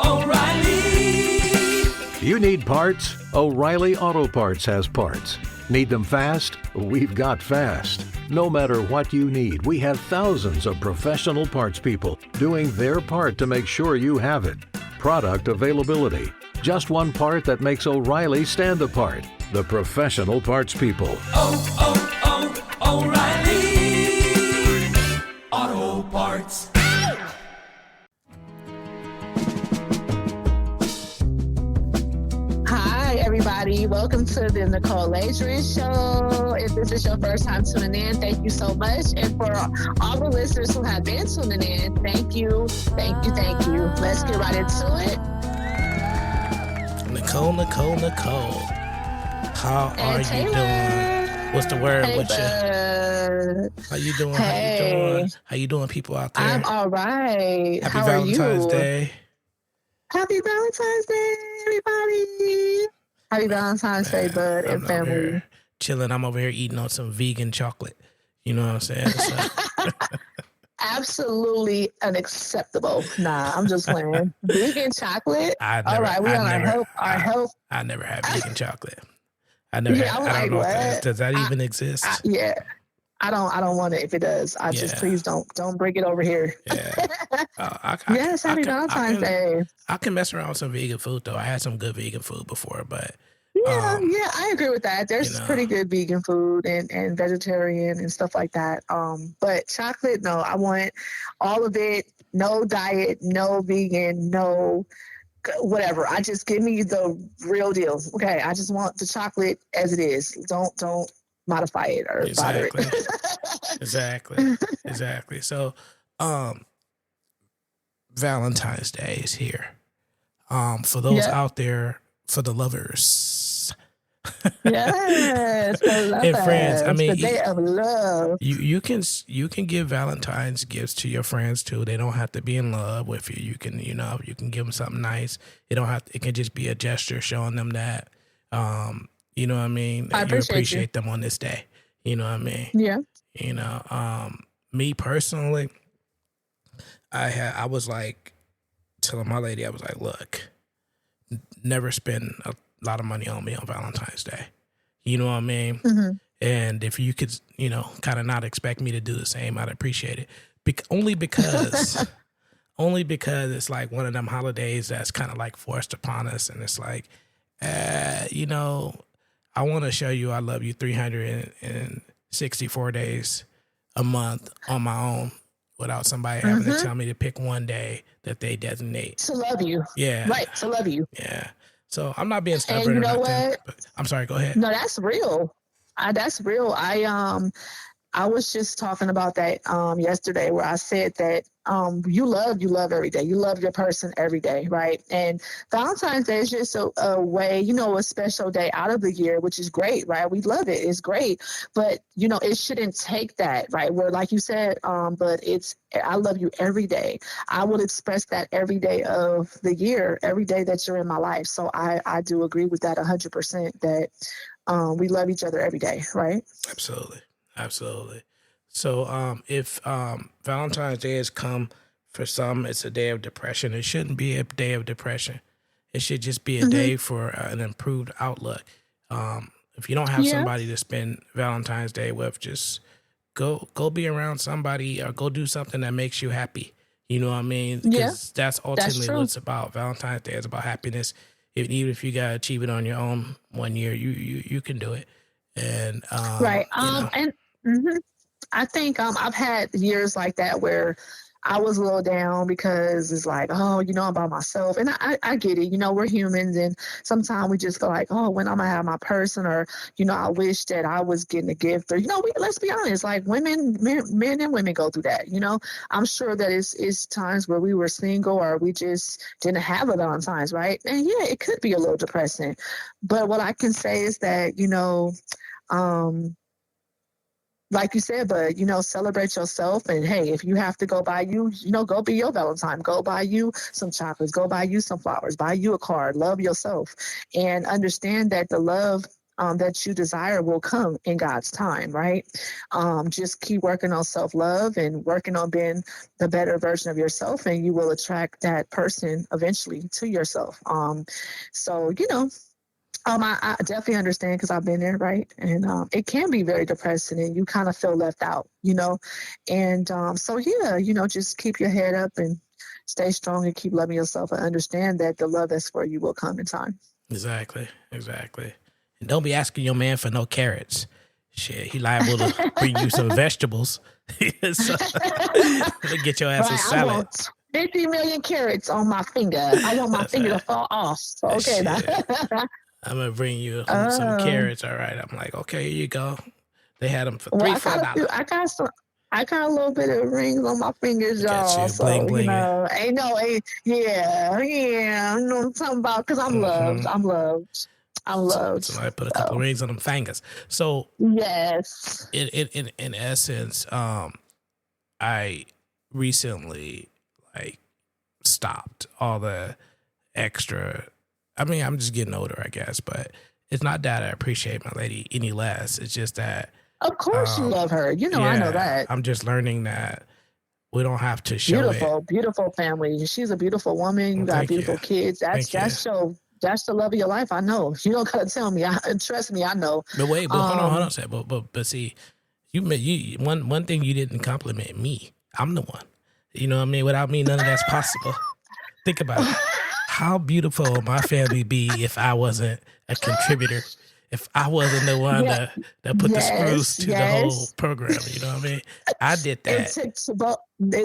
O'Reilly! You need parts? O'Reilly Auto Parts has parts. Need them fast? We've got fast. No matter what you need, we have thousands of professional parts people doing their part to make sure you have it. Product availability. Just one part that makes O'Reilly stand apart. The professional parts people. O'Reilly Auto Parts. Hi, everybody. Welcome to the Nicole Aladrian Show. If this is your first time tuning in, thank you so much. And for all the listeners who have been tuning in, thank you. Let's get right into it. Nicole. How are you doing? What's the word with you? How you doing? How you doing, people out there? I'm all right. Happy Valentine's Day. Happy Valentine's Day, everybody. Happy Valentine's Day, bud and family. Chilling. I'm over here eating on some vegan chocolate. You know what I'm saying? So. Absolutely unacceptable. Nah, I'm just playing. Vegan chocolate? All right, we on our health. I never had vegan chocolate. I don't know what. Does that even exist? I don't want it if it does. Just please don't bring it over here. Yeah. Yes, happy Valentine's Day. I can mess around with some vegan food though. I had some good vegan food before, but yeah, I agree with that. There's pretty good vegan food and vegetarian and stuff like that. But chocolate, no, I want all of it. No diet, no vegan, no whatever. I just give me the real deal. Okay, I just want the chocolate as it is. Don't modify it or bother it. Exactly. So, Valentine's Day is here. For those out there, for the lovers. Yes, for lovers. And friends. I mean, the day of love. You can give Valentine's gifts to your friends too. They don't have to be in love with you. You can give them something nice. It can just be a gesture showing them that you know what I mean? That you appreciate them on this day. You know what I mean? Yeah. You know, me personally, I was like telling my lady, I was like, look, never spend a lot of money on me on Valentine's Day. You know what I mean? Mm-hmm. And if you could, kind of not expect me to do the same, I'd appreciate it. Only because it's like one of them holidays that's kind of like forced upon us. And it's like, I want to show you I love you 364 days a month on my own without somebody having to tell me to pick one day that they designate. To love you. Yeah. Right, to love you. Yeah. So I'm not being stubborn. And you know what? But I'm sorry, go ahead. No, that's real. That's real. I was just talking about that yesterday where I said that you love every day. You love your person every day, right? And Valentine's Day is just a way, a special day out of the year, which is great, right? We love it. It's great. But, it shouldn't take that, right? Where, like you said, but I love you every day. I would express that every day of the year, every day that you're in my life. So I do agree with that 100% that we love each other every day, right? Absolutely. So if Valentine's Day has come, for some, it's a day of depression. It shouldn't be a day of depression. It should just be a day for an improved outlook. If you don't have somebody to spend Valentine's Day with, just go be around somebody or go do something that makes you happy. You know what I mean? Because that's ultimately what it's about. Valentine's Day is about happiness. Even if you got to achieve it on your own one year, you can do it. And right. I think I've had years like that where I was a little down because it's like, I'm by myself. And I get it. We're humans. And sometimes we just feel like, when I'm going to have my person or, I wish that I was getting a gift or, let's be honest, like men and women go through that. I'm sure that it's times where we were single or we just didn't have a Valentine's, right? And it could be a little depressing. But what I can say is that, like you said, but, celebrate yourself. And hey, if you have to go buy you, go be your Valentine, go buy you some chocolates, go buy you some flowers, buy you a card, love yourself and understand that the love that you desire will come in God's time, right? Just keep working on self-love and working on being the better version of yourself, and you will attract that person eventually to yourself. So, I definitely understand because I've been there, right? And it can be very depressing and you kind of feel left out, And just keep your head up and stay strong and keep loving yourself and understand that the love that's for you will come in time. Exactly. And don't be asking your man for no carrots. Shit, he liable to bring you some vegetables. So, get your ass a salad. I want 50 million carrots on my finger. I want my finger to fall off. So, okay. I'm going to bring you some carrots. All right. I'm like, okay, here you go. They had them for $3-$4. I got a little bit of rings on my fingers, y'all. So, bling, bling. Yeah. I know what I'm talking about because I'm loved. I'm loved. So I put a couple of rings on them fingers. So, yes. In essence, I recently, stopped all the extra. I mean, I'm just getting older, I guess, but it's not that I appreciate my lady any less. It's just that. Of course you love her. I know that. I'm just learning that we don't have to show it. Beautiful family. She's a beautiful woman. You got beautiful kids. That's the love of your life. I know. You don't gotta tell me. Trust me, I know. But wait, hold on. But see, you one thing you didn't compliment me. I'm the one. You know what I mean? Without me, none of that's possible. Think about it. How beautiful would my family be if I wasn't a contributor? If I wasn't the one that put the screws to the whole program, you know what I mean? I did that. It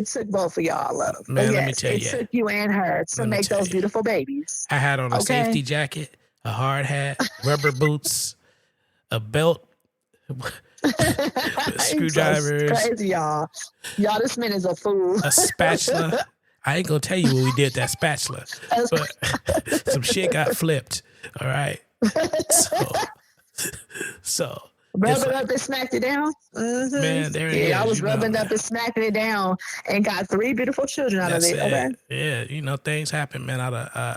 took both of y'all, love. Man, let me tell you. It took you and her to make those beautiful babies. I had on a safety jacket, a hard hat, rubber boots, a belt, screwdrivers. Crazy, y'all. Y'all, this man is a fool. A spatula. I ain't gonna tell you when we did that spatula, but some shit got flipped. All right. So rubbing up and smacked it down. Mm-hmm. Man, there it is. I was rubbing up and smacking it down and got 3 beautiful children out of it. Okay. Yeah, things happen, man.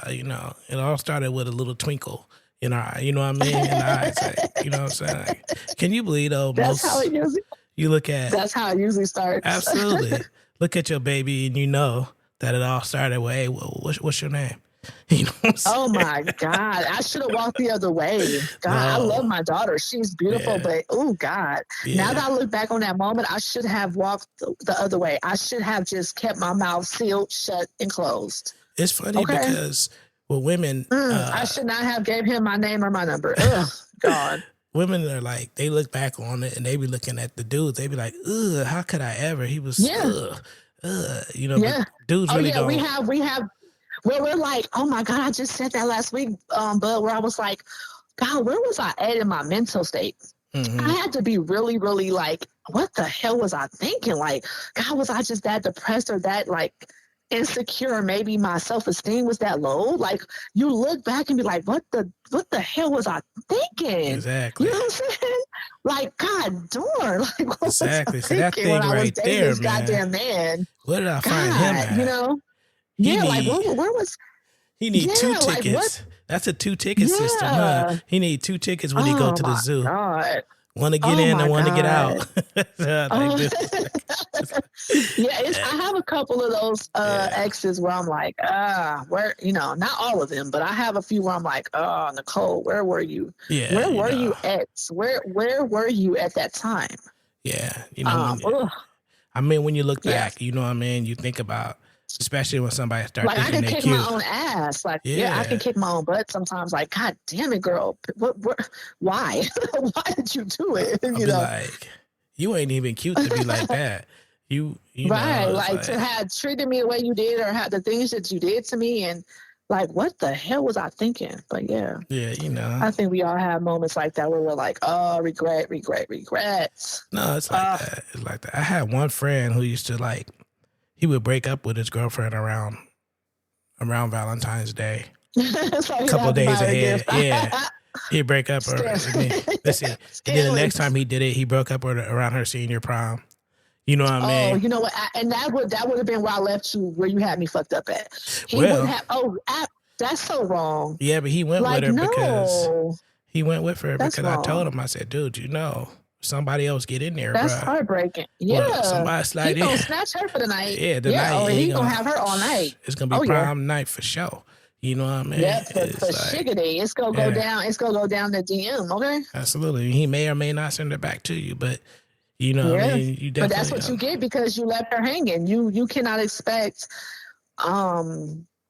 It all started with a little twinkle in our eye. You know what I mean? In our eyes, you know what I'm saying? Can you believe though? That's how it usually. You look at. That's how it usually starts. Absolutely. Look at your baby, and you know that it all started with, "Hey, what's your name?" You know what I'm saying? Oh my God. I should have walked the other way. God, I love my daughter. She's beautiful, but oh God. Yeah. Now that I look back on that moment, I should have walked the other way. I should have just kept my mouth sealed, shut, and closed. It's funny because with women, I should not have gave him my name or my number. Ugh, God. Women are like, they look back on it and they be looking at the dudes. They be like, ugh, how could I ever? He was, but dudes really don't. We have. Well, we're like, oh my God, I just said that last week, but where I was like, God, where was I at in my mental state? Mm-hmm. I had to be really, really like, what the hell was I thinking? Like, God, was I just that depressed or that like insecure? Maybe my self-esteem was that low. Like, you look back and be like, what the hell was I thinking? Exactly. You know what I'm saying? Like, God darn. Like, what exactly. Was so that thing right there, man. Goddamn man. Where did I find him at? You know? Where was he need 2 tickets? That's a 2-ticket system, huh? He need 2 tickets when he go to the zoo. God. One to get in and one to get out. I have a couple of those exes where I'm like, where, not all of them, but I have a few where I'm like, Nicole, where were you? Yeah, where were you at? Where were you at that time? Yeah, I mean, when you look back, you know what I mean? You think about, especially when somebody starts thinking they're cute. I can kick my own ass. Like, I can kick my own butt sometimes. Like, God damn it, girl. Why? Why did you do it? I'll be like, you ain't even cute to be like that. You right, know, like to have treated me the way you did or have the things that you did to me, and like, what the hell was I thinking? But I think we all have moments like that where we're like, oh, regret. No, it's like that. It's like that. I had one friend who used to he would break up with his girlfriend around Valentine's Day. A couple of days ahead. Yeah. He'd break up her. Listen, and then the next time he did it, he broke up with her around her senior prom. You know what I mean? Oh, you know what? And that would have been where I left you, where you had me fucked up at. That's so wrong. Yeah, but he went with her because He went with her That's because I told wrong. him, I said, dude, somebody else get in there, That's bro. heartbreaking. Well, Yeah. somebody slide He in. gonna snatch her for the night. Yeah, the Yeah. night Oh, he gonna have her all night. It's gonna be Oh, yeah. prime night for sure. You know what I mean? Yeah, for It's like, shiggity. It's gonna go down. It's gonna go down the DM. Okay. absolutely. He may or may not send it back to you, but you know what I Yeah. mean? You But definitely. that's what you get because you left her hanging. You cannot expect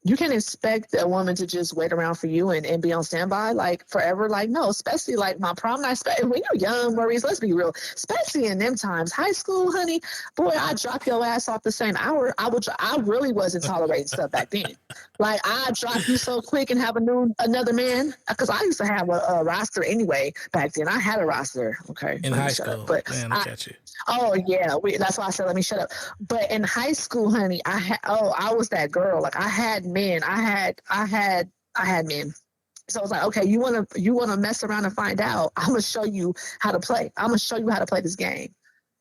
you can expect a woman to just wait around for you and be on standby like forever. Like, no, especially like my prom night. When you're young, Maurice, let's be real. Especially in them times, high school, honey, boy, I drop your ass off the same hour. I really wasn't tolerating stuff back then. Like, I drop you so quick and have another man. Because I used to have a roster anyway back then. I had a roster. Okay. In high school. But man, look at you. Oh yeah, that's why I said let me shut up. But in high school, honey, I was that girl. Like I had men. I had men. So I was like, okay, you wanna mess around and find out? I'm gonna show you how to play. I'm gonna show you how to play this game.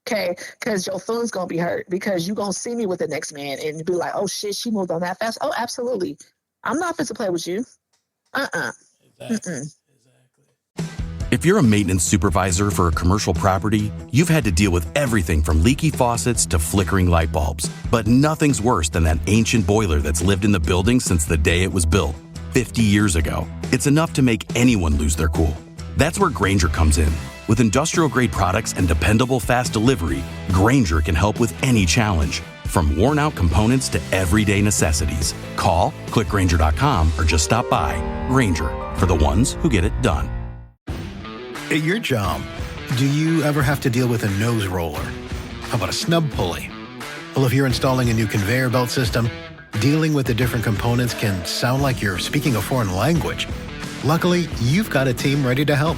Okay, because your feelings gonna be hurt because you gonna see me with the next man and be like, oh shit, she moved on that fast. Oh, absolutely. I'm not fit to play with you. Exactly. If you're a maintenance supervisor for a commercial property, you've had to deal with everything from leaky faucets to flickering light bulbs. But nothing's worse than that ancient boiler that's lived in the building since the day it was built, 50 years ago. It's enough to make anyone lose their cool. That's where Grainger comes in. With industrial-grade products and dependable fast delivery, Grainger can help with any challenge. From worn-out components to everyday necessities. Call, click Grainger.com, or just stop by. Grainger, for the ones who get it done. At your job, do you ever have to deal with a nose roller? How about a snub pulley? Well, if you're installing a new conveyor belt system, dealing with the different components can sound like you're speaking a foreign language. Luckily, you've got a team ready to help.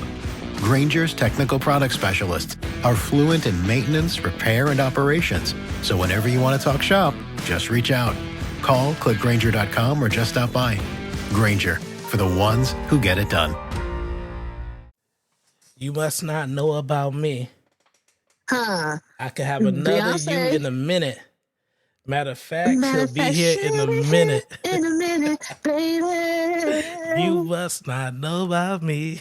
Grainger's technical product specialists are fluent in maintenance, repair, and operations. So whenever you want to talk shop, just reach out. Call, click Grainger.com, or just stop by. Grainger, for the ones who get it done. You must not know about me. Huh. I could have another Beyonce. you in a minute. Matter of fact, she'll be here in a minute. In a minute, baby. You must not know about me.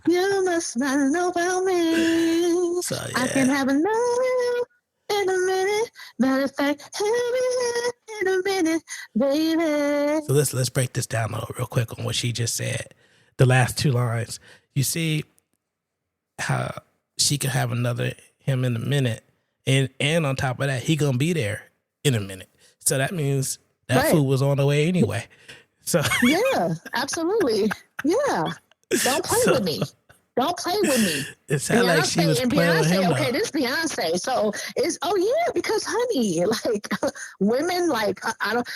You must not know about me. So, yeah. I can have another in a minute. Matter of fact, in a minute, baby. So let's break this down a little real quick on what she just said. The last two lines. You see how she could have him in a minute. And on top of that, he gonna be there in a minute. So that means that Right. food was on the way anyway. So Yeah, absolutely. Yeah. Don't play with me. Don't play with me. it sounded like she was and playing with Beyonce, him. okay, though. this Beyonce. So it's because honey, like women, like I don't.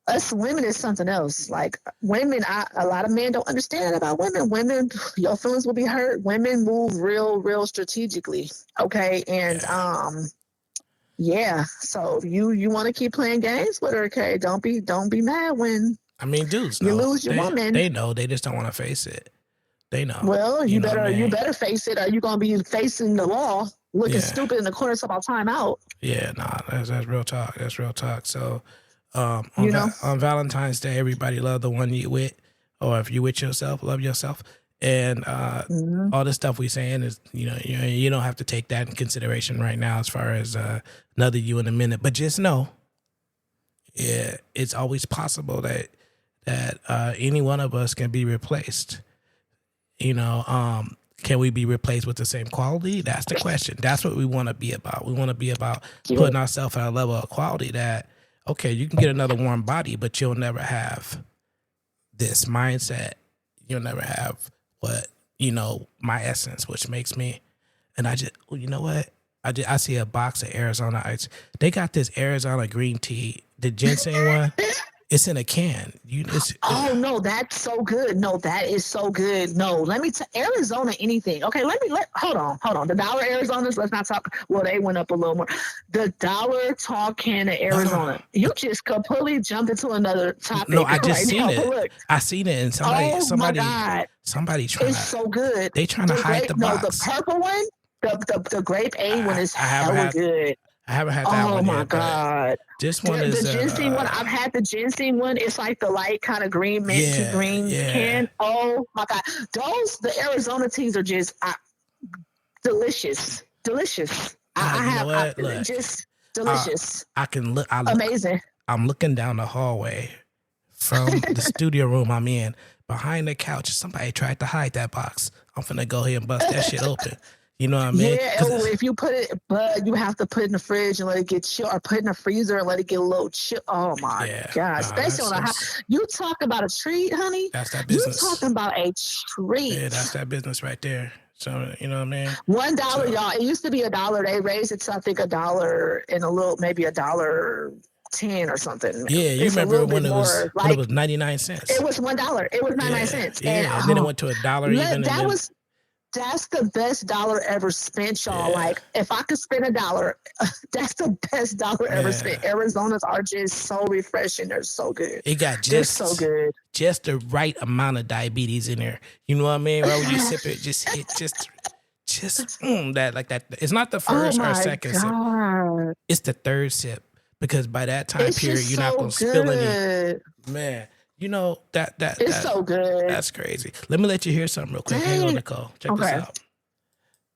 Us women is something else. Like women, a lot of men don't understand that about women. Women, your feelings will be hurt. Women move real strategically. Okay, and yeah. So you want to keep playing games with her? Okay, don't be mad when I mean, dudes you know. lose your woman. They know. They just don't want to face it. They know. Well, you know what I mean? you better face it, or you gonna be facing the law, looking stupid in the corner about timeout. Yeah, nah, that's real talk. That's real talk. So, on Valentine's Day, everybody love the one you with, or if you with yourself, love yourself. And all this stuff we saying is, you don't have to take that in consideration right now as far as another you in a minute. But just know, it's always possible that any one of us can be replaced. Can we be replaced with the same quality? That's the question. That's what we want to be about. We want to be about putting ourselves at a level of quality that, okay, you can get another warm body, but you'll never have this mindset. You'll never have my essence, which makes me, and I just, you know what? I see a box of Arizona Ice. They got this Arizona green tea, the ginseng one. It's in a can. Oh no, that's so good. No, that is so good. No, let me Arizona anything. Okay, hold on. The dollar Arizonas, let's not talk. Well, they went up a little more. The dollar tall can of Arizona. You just completely jumped into another topic. No, I just right seen now. it. Look. I seen it, and My God. somebody trying. It's so good. They trying to hide the box. No, the purple one, the grape A one is hella good. I haven't had that one yet. Oh my God. This one is the ginseng one. I've had the ginseng one. It's like the light kind of green, minty green can. Oh my God. The Arizona teas are just delicious. Delicious. Just delicious. I can look. Amazing. I'm looking down the hallway from the studio room I'm in. Behind the couch, somebody tried to hide that box. I'm finna go ahead and bust that shit open. You know what I mean? Yeah, if you put it, but you have to put it in the fridge and let it get chill, or put it in the freezer and let it get a little chill. Oh my God! Especially on a hot. You talk about a treat, honey. That's that business. You talking about a treat? Yeah, that's that business right there. So you know what I mean? $1, y'all. It used to be $1. They raised it to I think $1 and a little, maybe $1.10 or something. Yeah, you remember when it was 99 cents? It was $1. It was 99 cents. Yeah, and then it went to $1 even. That's the best dollar ever spent, y'all. Yeah. Like, if I could spend $1, that's the best dollar ever spent. Arizonas are just so refreshing. They're so good. It got They're so good. Just the right amount of diabetes in there. You know what I mean? Right when you sip it, just hit that like that. It's not the first or second sip. It's the third sip, because by that time period, you're not gonna spill any. Man. You know, it's so good. That's crazy. Let me let you hear something real quick. Hang on, Nicole. Check this out.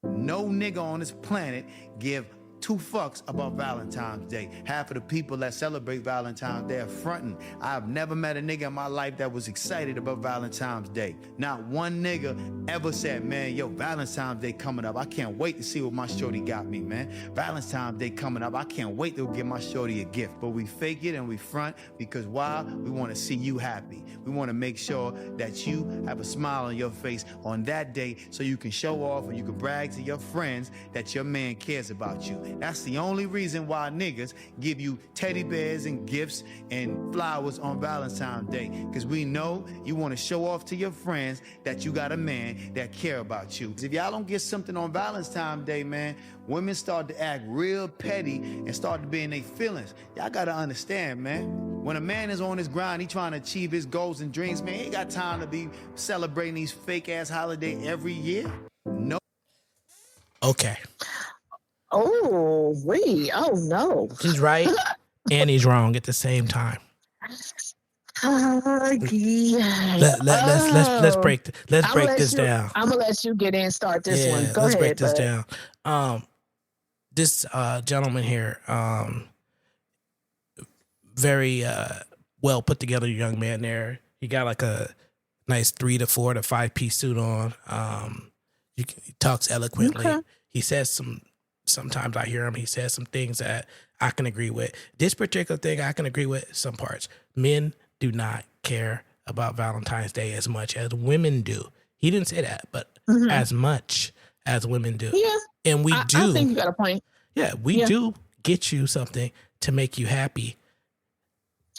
No nigga on this planet give 2 fucks about Valentine's Day. Half of the people that celebrate Valentine's Day are fronting. I've never met a nigga in my life that was excited about Valentine's Day. Not one nigga ever said, man, yo, Valentine's Day coming up. I can't wait to see what my shorty got me, man. Valentine's Day coming up. I can't wait to give my shorty a gift. But we fake it and we front because why? We want to see you happy. We want to make sure that you have a smile on your face on that day so you can show off and you can brag to your friends that your man cares about you. That's the only reason why niggas give you teddy bears and gifts and flowers on Valentine's Day. Because we know you want to show off to your friends that you got a man that care about you. If y'all don't get something on Valentine's Day, man, women start to act real petty and start to be in their feelings. Y'all got to understand, man. When a man is on his grind, he trying to achieve his goals and dreams, man, he ain't got time to be celebrating these fake-ass holidays every year. No. Okay. Oh, no. He's right and he's wrong at the same time. Let's break this down. I'm gonna let you get in, start this one. Go let's ahead, break this down. This gentleman here, very well put together young man there. He got like a nice 3 to 4 to 5 piece suit on. He talks eloquently. Okay. He says sometimes I hear him, he says some things that I can agree with. This particular thing I can agree with some parts. Men do not care about Valentine's Day as much as women do. He didn't say that, but as much as women do. Yeah. And we do. I think you got a point. Yeah, we do get you something to make you happy.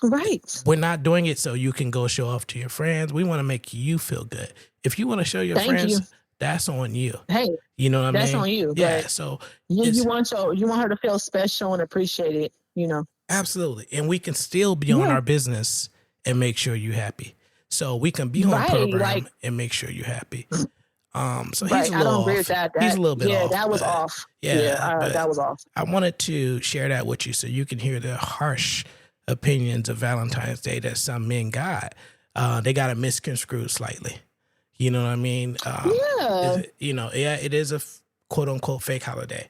Right. We're not doing it so you can go show off to your friends. We want to make you feel good. If you want to show your friends, that's on you. Hey, you know what I mean? That's on you. Yeah. So you want her to feel special and appreciated, you know. Absolutely. And we can still be on our business and make sure you're happy. So we can be on program and make sure you're happy. So he's a little I don't agree with that. He's a little bit off. Yeah, that was off. That was off. I wanted to share that with you so you can hear the harsh opinions of Valentine's Day that some men got. They got it misconstrued slightly. You know what I mean? It is a quote unquote fake holiday.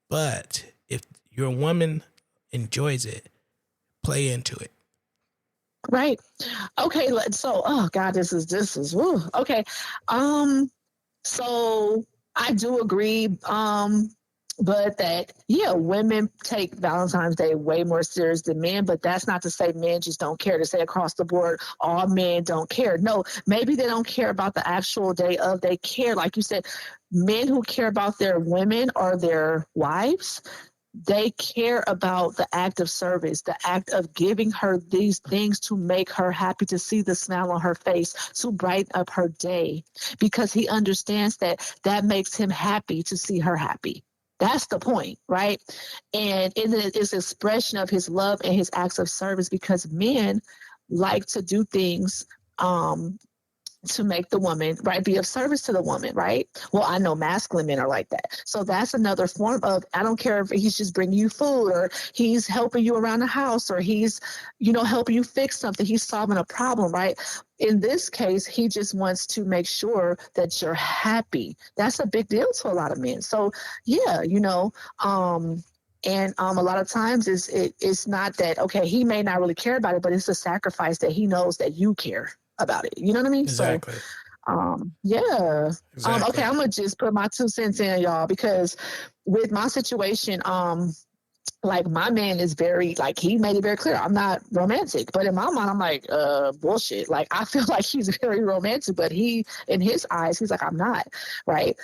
But if your woman enjoys it, play into it. Right. Okay. So, oh God, this is woo. Okay. So I do agree. But that, women take Valentine's Day way more serious than men, but that's not to say men just don't care, to say across the board, all men don't care. No, maybe they don't care about the actual day of, they care. Like you said, men who care about their women or their wives, they care about the act of service, the act of giving her these things to make her happy, to see the smile on her face, to brighten up her day, because he understands that makes him happy to see her happy. That's the point, right? And it's an expression of his love and his acts of service, because men like to do things to make the woman, right, be of service to the woman, right? Well, I know masculine men are like that. So that's another form of, I don't care if he's just bringing you food or he's helping you around the house or he's, helping you fix something. He's solving a problem, right? In this case, he just wants to make sure that you're happy. That's a big deal to a lot of men. So yeah, and a lot of times it's not that, okay, he may not really care about it, but it's a sacrifice that he knows that you care about it. You know what I mean? Exactly. So, yeah. Exactly. Okay, I'm going to just put my 2 cents in, y'all, because with my situation, like my man is very, like, he made it very clear, I'm not romantic, but in my mind, I'm like, bullshit. Like, I feel like he's very romantic, but in his eyes, he's like, I'm not, right?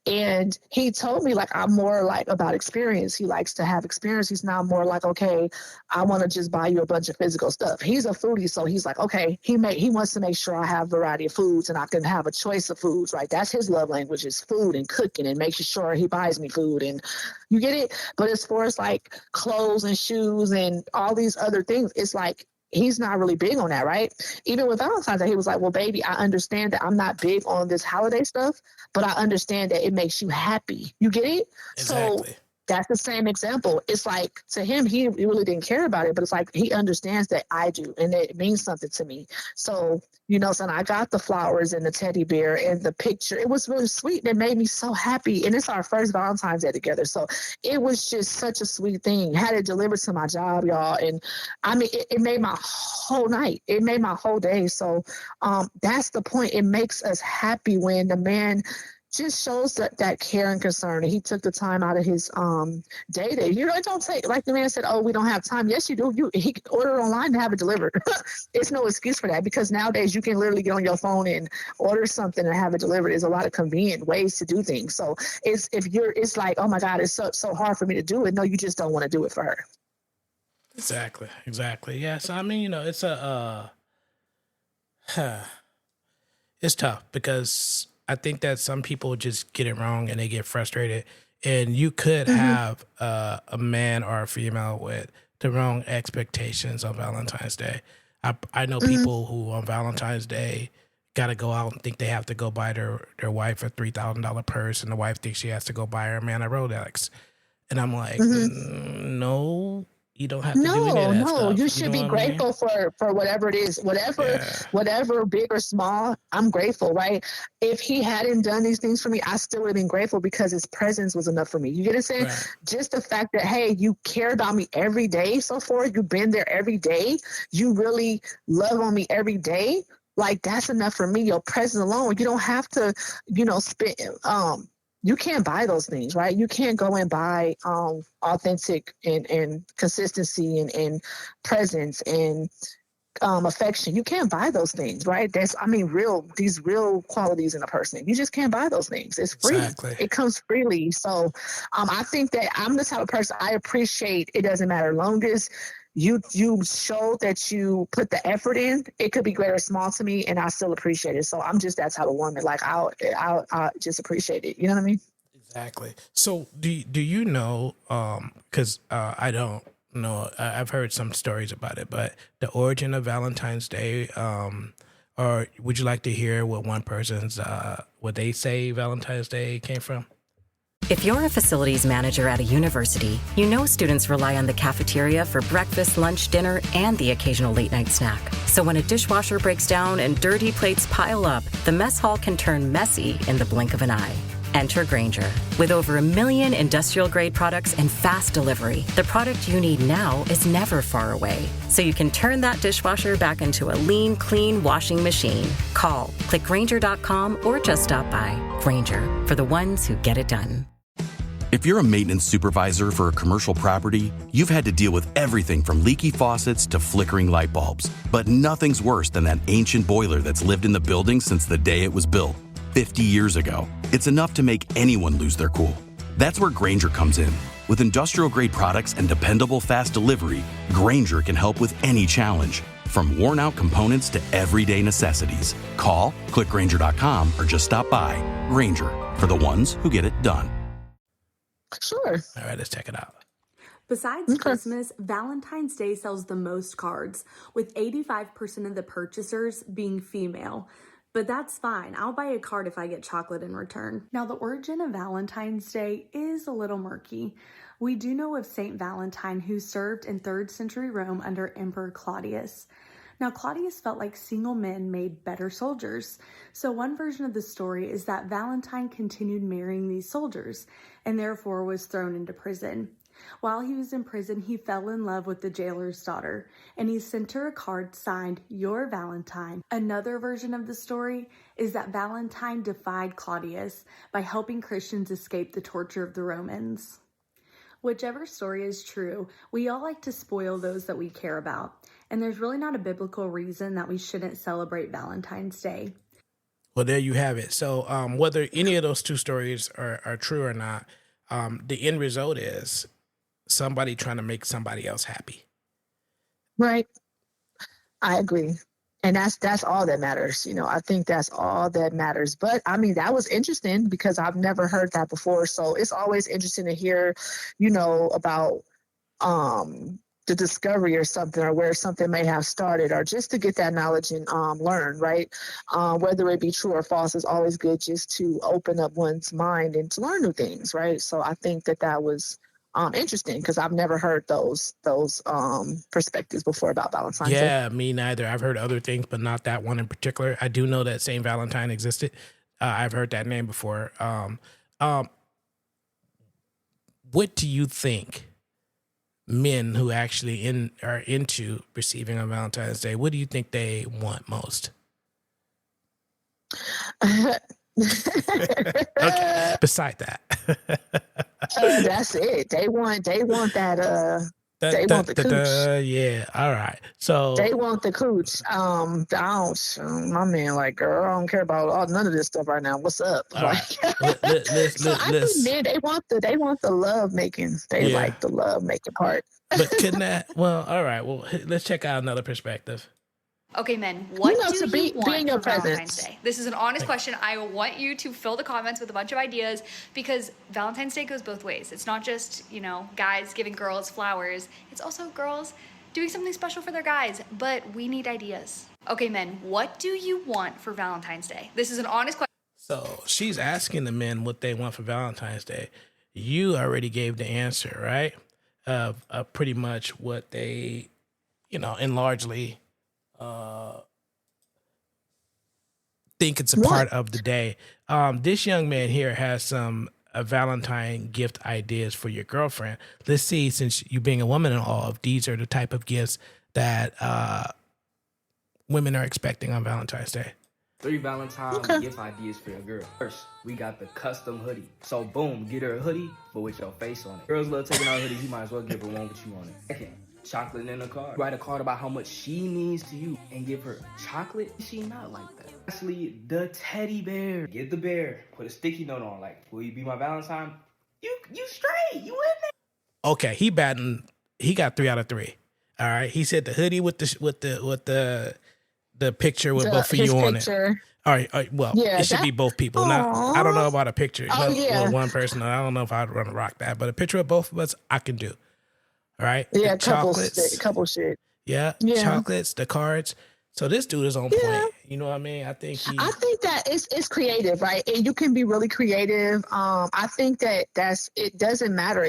And he told me, like, I'm more like about experience. He likes to have experience. He's not more like, okay, I want to just buy you a bunch of physical stuff. He's a foodie, so he's like, okay, he wants to make sure I have a variety of foods and I can have a choice of foods, right? That's his love language, is food and cooking and making sure he buys me food, and you get it. But as far as like clothes and shoes and all these other things, it's like, he's not really big on that, right? Even with Valentine's Day, he was like, well, baby, I understand that I'm not big on this holiday stuff, but I understand that it makes you happy. You get it? Exactly. So that's the same example. It's like, to him, he really didn't care about it, but it's like, he understands that I do, and it means something to me. So, son, I got the flowers and the teddy bear and the picture. It was really sweet, and it made me so happy. And it's our first Valentine's Day together. So it was just such a sweet thing. Had it delivered to my job, y'all. And I mean, it made my whole night. It made my whole day. So that's the point. It makes us happy when the man just shows that care and concern. And he took the time out of his day to, it don't take, like the man said, oh, we don't have time. Yes, you do. He can order online and have it delivered. It's no excuse for that, because nowadays you can literally get on your phone and order something and have it delivered. There's a lot of convenient ways to do things. So it's like, oh my God, it's so hard for me to do it. No, you just don't want to do it for her. Exactly. Yeah. So I mean, it's it's tough, because I think that some people just get it wrong and they get frustrated. And you could have a man or a female with the wrong expectations on Valentine's Day. I know people who on Valentine's Day got to go out and think they have to go buy their wife a $3,000 purse, and the wife thinks she has to go buy her man a Rolex. And I'm like, no, you don't have to do any of that stuff. You should be grateful for whatever it is, whatever big or small. I'm grateful, right? If he hadn't done these things for me, I still would have been grateful, because his presence was enough for me. You get what I'm saying? Right. Just the fact that, hey, you care about me every day so far. You've been there every day. You really love on me every day. Like, that's enough for me. Your presence alone. You don't have to, spend. You can't buy those things, right? You can't go and buy authentic and consistency and presence and affection. You can't buy those things, right? These real qualities in a person. You just can't buy those things. It's free. Exactly. It comes freely. So I think that I'm the type of person, I appreciate, it doesn't matter. Long as you show that you put the effort in, it could be great or small to me, and I still appreciate it. So I'm just that type of woman. Like, I'll just appreciate it. You know what I mean? Exactly. So do you know, because I don't know, I've heard some stories about it, but the origin of Valentine's Day, or would you like to hear what one person's, what they say Valentine's Day came from? If you're a facilities manager at a university, you know students rely on the cafeteria for breakfast, lunch, dinner, and the occasional late-night snack. So when a dishwasher breaks down and dirty plates pile up, the mess hall can turn messy in the blink of an eye. Enter Grainger. With over 1 million industrial-grade products and fast delivery, the product you need now is never far away. So you can turn that dishwasher back into a lean, clean washing machine. Call, click Grainger.com, or just stop by. Grainger, for the ones who get it done. If you're a maintenance supervisor for a commercial property, you've had to deal with everything from leaky faucets to flickering light bulbs. But nothing's worse than that ancient boiler that's lived in the building since the day it was built, 50 years ago. It's enough to make anyone lose their cool. That's where Grainger comes in. With industrial-grade products and dependable fast delivery, Grainger can help with any challenge, from worn-out components to everyday necessities. Call, click Grainger.com, or just stop by. Grainger, for the ones who get it done. Sure. All right, let's check it out. Besides Christmas, Valentine's Day sells the most cards, with 85% of the purchasers being female. But that's fine. I'll buy a card if I get chocolate in return. Now, the origin of Valentine's Day is a little murky. We do know of Saint Valentine, who served in 3rd century Rome under Emperor Claudius. Now, Claudius felt like single men made better soldiers. So one version of the story is that Valentine continued marrying these soldiers and therefore was thrown into prison. While he was in prison, he fell in love with the jailer's daughter, and he sent her a card signed, "Your Valentine." Another version of the story is that Valentine defied Claudius by helping Christians escape the torture of the Romans. Whichever story is true, we all like to spoil those that we care about, and there's really not a biblical reason that we shouldn't celebrate Valentine's Day. Well, there you have it. So whether any of those two stories are true or not, the end result is somebody trying to make somebody else happy. Right. I agree. And that's all that matters. I think that's all that matters. But I mean, that was interesting because I've never heard that before. So it's always interesting to hear, about the discovery or something, or where something may have started, or just to get that knowledge and learn, right? Whether it be true or false, is always good just to open up one's mind and to learn new things, right? So I think that was interesting because I've never heard those perspectives before about Valentine's Day. Yeah, me neither. I've heard other things, but not that one in particular. I do know that Saint Valentine existed. I've heard that name before. What do you think men who actually are into receiving on Valentine's Day, what do you think they want most? Okay. Beside that, that's it. They want that. They want the cooch. Yeah. All right. So they want the cooch. My man, like, girl, I don't care about none of this stuff right now. What's up? Right. So I think men, they want the love making. They like the love making part. But couldn't that? Well, all right. Well, let's check out another perspective. Okay, men, what do you want for Valentine's Day? This is an honest question. I want you to fill the comments with a bunch of ideas because Valentine's Day goes both ways. It's not just, guys giving girls flowers. It's also girls doing something special for their guys, but we need ideas. Okay, men, what do you want for Valentine's Day? This is an honest question. So she's asking the men what they want for Valentine's Day. You already gave the answer, right? Of pretty much what they, and largely think it's a part of the day. This young man here has some Valentine gift ideas for your girlfriend. Let's see, since you being a woman and all, if these are the type of gifts that women are expecting on Valentine's Day. 3 Valentine gift ideas for your girl. First, we got the custom hoodie. So boom, get her a hoodie, but with your face on it. Girls love taking out hoodies, you might as well give her one with you on it. Second, chocolate in a card. Write a card about how much she means to you and give her chocolate. She not like that. Lastly, the teddy bear. Get the bear. Put a sticky note on, like, will you be my Valentine? You straight. You in there. Okay, he got 3 out of 3. All right. He said the hoodie with the picture with both of you on it. All right. Well, it should be both people. Now, I don't know about a picture with one person. I don't know if I'd want to rock that, but a picture of both of us, I can do. All right. Yeah, couple shit. Yeah, chocolates, the cards. So this dude is on point. You know what I mean? I think that it's creative, right? And you can be really creative. I think it doesn't matter.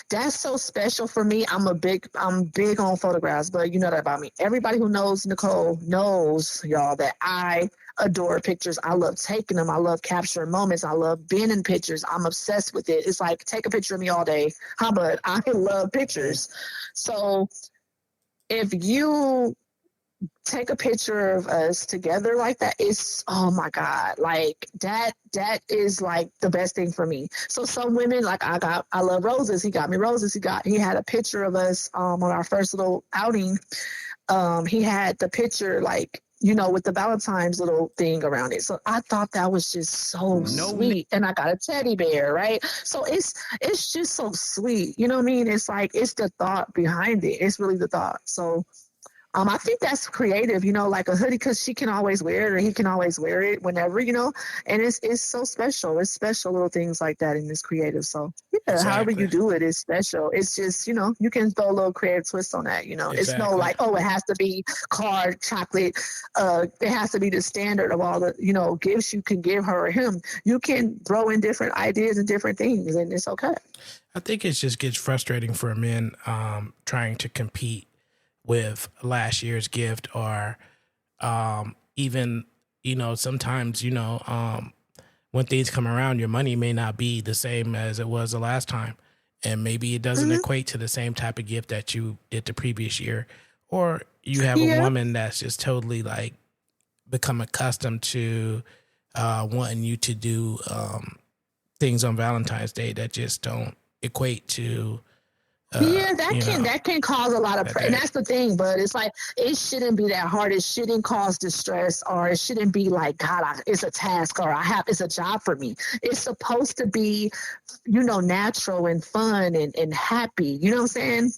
That's so special for me. I'm big on photographs, but you know that about me. Everybody who knows Nicole knows, y'all, that I adore pictures. I love taking them. I love capturing moments. I love being in pictures. I'm obsessed with it. It's like, take a picture of me all day. But I love pictures. So if you take a picture of us together like that, it's, oh my God, like that is like the best thing for me. So some women, like I love roses. He got me roses. He had a picture of us on our first little outing. He had the picture, like, with the Valentine's little thing around it. So I thought that was just so sweet. And I got a teddy bear, right? So it's just so sweet. You know what I mean? It's like, it's the thought behind it. It's really the thought. So I think that's creative, like a hoodie, because she can always wear it or he can always wear it whenever, and it's so special. It's special little things like that, and it's creative. So yeah, however you do it is special. It's just, you can throw a little creative twist on that, It's no like, oh, it has to be card, chocolate. It has to be the standard of all the, gifts you can give her or him. You can throw in different ideas and different things, and it's okay. I think it just gets frustrating for men trying to compete with last year's gift, or even, sometimes, when things come around, your money may not be the same as it was the last time. And maybe it doesn't equate to the same type of gift that you did the previous year. Or you have a woman that's just totally like become accustomed to wanting you to do things on Valentine's Day that just don't equate to that can cause a lot of pressure. And that's the thing, but it's like, it shouldn't be that hard. It shouldn't cause distress, or it shouldn't be like, God, it's a task, or it's a job for me. It's supposed to be, natural and fun and happy. You know what I'm saying?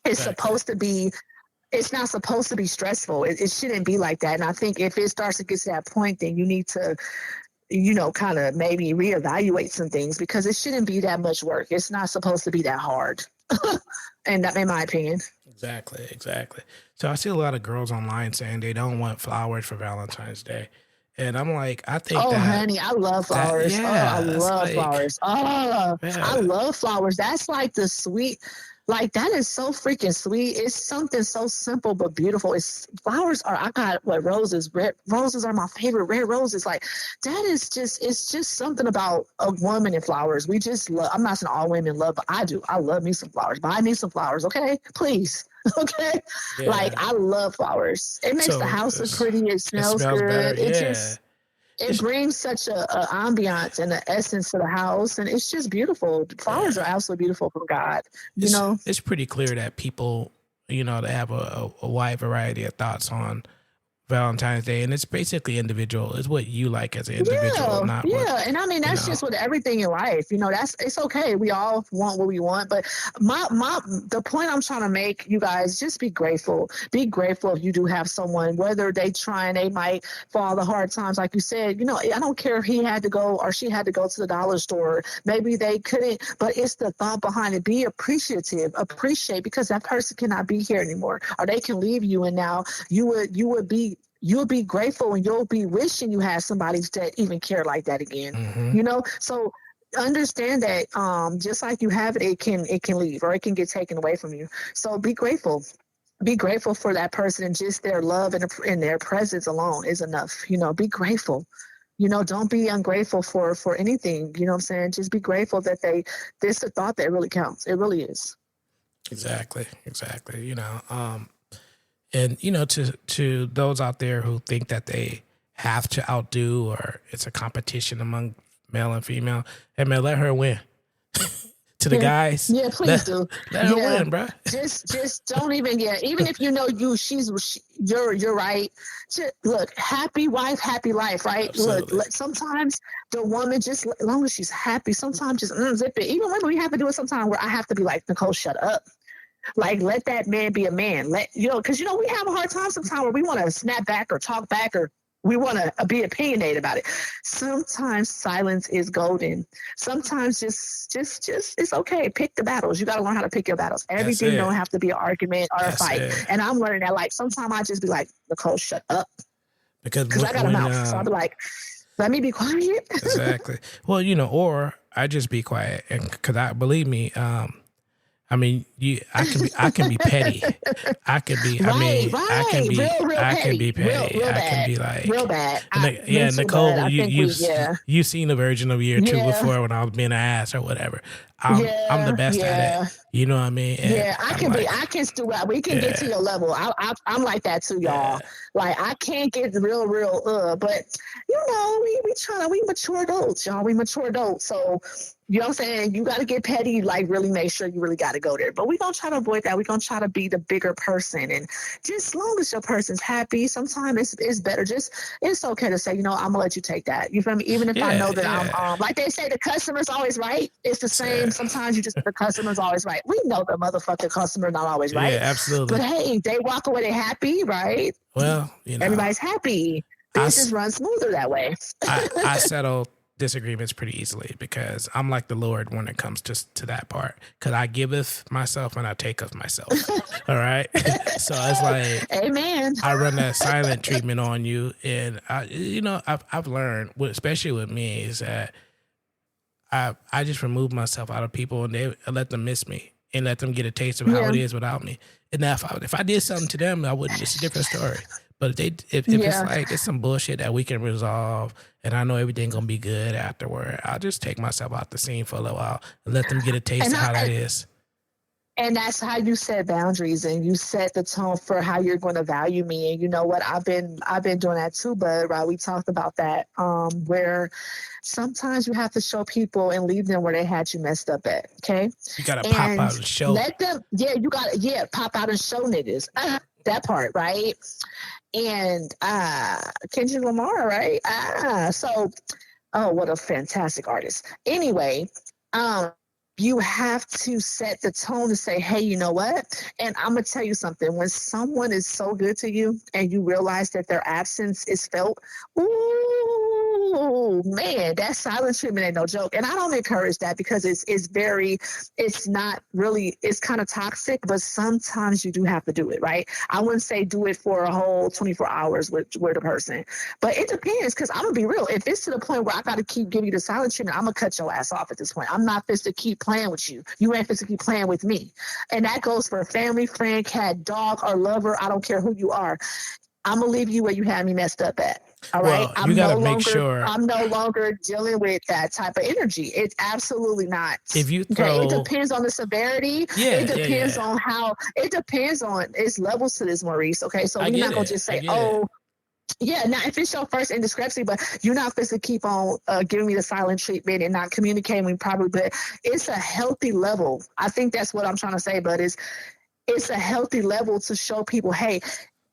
It's supposed to be, it's not supposed to be stressful. It shouldn't be like that. And I think if it starts to get to that point, then you need to, kind of maybe reevaluate some things, because it shouldn't be that much work. It's not supposed to be that hard. And that, in my opinion. Exactly. So I see a lot of girls online saying they don't want flowers for Valentine's Day. And I'm like, I think honey, I love flowers. I love flowers. I love flowers. That's like the sweet, like that is so freaking sweet. It's something so simple but beautiful. I got roses. Red roses are my favorite. Red roses, like that is just, it's just something about a woman and flowers. We just love. I'm not saying all women love, but I do. I love me some flowers. Buy me some flowers, okay? Please. Okay, like I love flowers. It makes the house look pretty. It smells good. Better. It brings such a ambiance and an essence to the house, and it's just beautiful. Flowers are absolutely beautiful from God. It's pretty clear that people, they have a wide variety of thoughts on Valentine's Day, and it's basically individual. It's what you like as an individual, not what, and I mean that's just with everything in life. It's okay. We all want what we want, but the point I'm trying to make, you guys, just be grateful. Be grateful if you do have someone, whether they might fall the hard times, like you said. I don't care if he had to go or she had to go to the dollar store. Maybe they couldn't, but it's the thought behind it. Be appreciative, because that person cannot be here anymore, or they can leave you, and now you'll be grateful, and you'll be wishing you had somebody that even cared like that again. So understand that just like you have it, it can leave, or it can get taken away from you. So be grateful. Be grateful for that person, and just their love and their presence alone is enough. Be grateful. Don't be ungrateful for anything. You know what I'm saying? Just be grateful that this a thought that really counts. It really is. Exactly. And, to those out there who think that they have to outdo, or it's a competition among male and female, hey, man, let her win. To the guys. Yeah, please do. Let her win, bro. Just don't even, even if you're right. Look, happy wife, happy life, right? Absolutely. Look, sometimes the woman, just as long as she's happy, sometimes just zip it. Even when we have to do it sometimes where I have to be like, Nicole, shut up. Like, let that man be a man. Because, we have a hard time sometimes where we want to snap back or talk back, or we want to be opinionated about it. Sometimes silence is golden. Sometimes just it's okay. Pick the battles. You got to learn how to pick your battles. Everything don't have to be an argument or a fight. And I'm learning that, like, sometimes I just be like, Nicole, shut up. Because I got a mouth. So I'll be like, let me be quiet. Exactly. Well, or I just be quiet. And because believe me, I mean, I can be petty. I can be. Right, I mean, right. I can be. Real I petty. can be petty. Real I bad. can be like real bad. Nicole, bad. you've seen the version of year 2 before when I was being an ass or whatever. I'm the best at it. You know what I mean? And I can be. I can still. We can get to your level. I'm like that too, y'all. Like, I can't get real. But we mature adults, y'all. We mature adults. So, you know what I'm saying? You got to get petty, like really make sure you really got to go there. But we're going to try to avoid that. We're going to try to be the bigger person. And just as long as your person's happy, sometimes it's better. It's okay to say, I'm going to let you take that. You feel me? Even if I know that I'm, like they say, the customer's always right. It's the same And sometimes you just, the customer's always right. We know the motherfucking customer not always right. Yeah, absolutely. But hey, they walk away, they happy, right? Well, everybody's happy. Business runs smoother that way. I settle disagreements pretty easily because I'm like the Lord when it comes to that part. Because I giveth myself and I taketh myself. All right. So it's like, amen. I run that silent treatment on you, and I've learned, especially with me, is that I just remove myself out of people and I let them miss me and let them get a taste of how it is without me. And now if I did something to them, I wouldn't. It's a different story. But if it's like it's some bullshit that we can resolve, and I know everything gonna be good afterward, I'll just take myself out the scene for a little while and let them get a taste of how that is. And that's how you set boundaries and you set the tone for how you're going to value me. And you know what? I've been doing that too, but right, we talked about that. Where sometimes you have to show people and leave them where they had you messed up at. Okay. You gotta pop out and show. Let them. Yeah, you gotta. Pop out and show niggas. That part, right? And Kendrick Lamar, right? What a fantastic artist. Anyway, you have to set the tone to say, hey, you know what? And I'm going to tell you something. When someone is so good to you and you realize that their absence is felt, ooh, man, that silent treatment ain't no joke. And I don't encourage that because it's not really, it's kind of toxic, but sometimes you do have to do it, right? I wouldn't say do it for a whole 24 hours with the person, but it depends because I'm going to be real. If it's to the point where I got to keep giving you the silent treatment, I'm going to cut your ass off at this point. I'm not supposed to keep playing with you. You ain't supposed to keep playing with me. And that goes for family, friend, cat, dog, or lover. I don't care who you are. I'm going to leave you where you had me messed up at. All right. Well, you got to make sure. I'm no longer dealing with that type of energy. It's absolutely not. If you throw, it depends on the severity. It depends on how. It depends on its levels to this, Maurice. Okay, so we're not gonna just say, now if it's your first indiscrepancy, but you're not supposed to keep on giving me the silent treatment and not communicating with me properly. But it's a healthy level. I think that's what I'm trying to say. But it's a healthy level to show people, hey,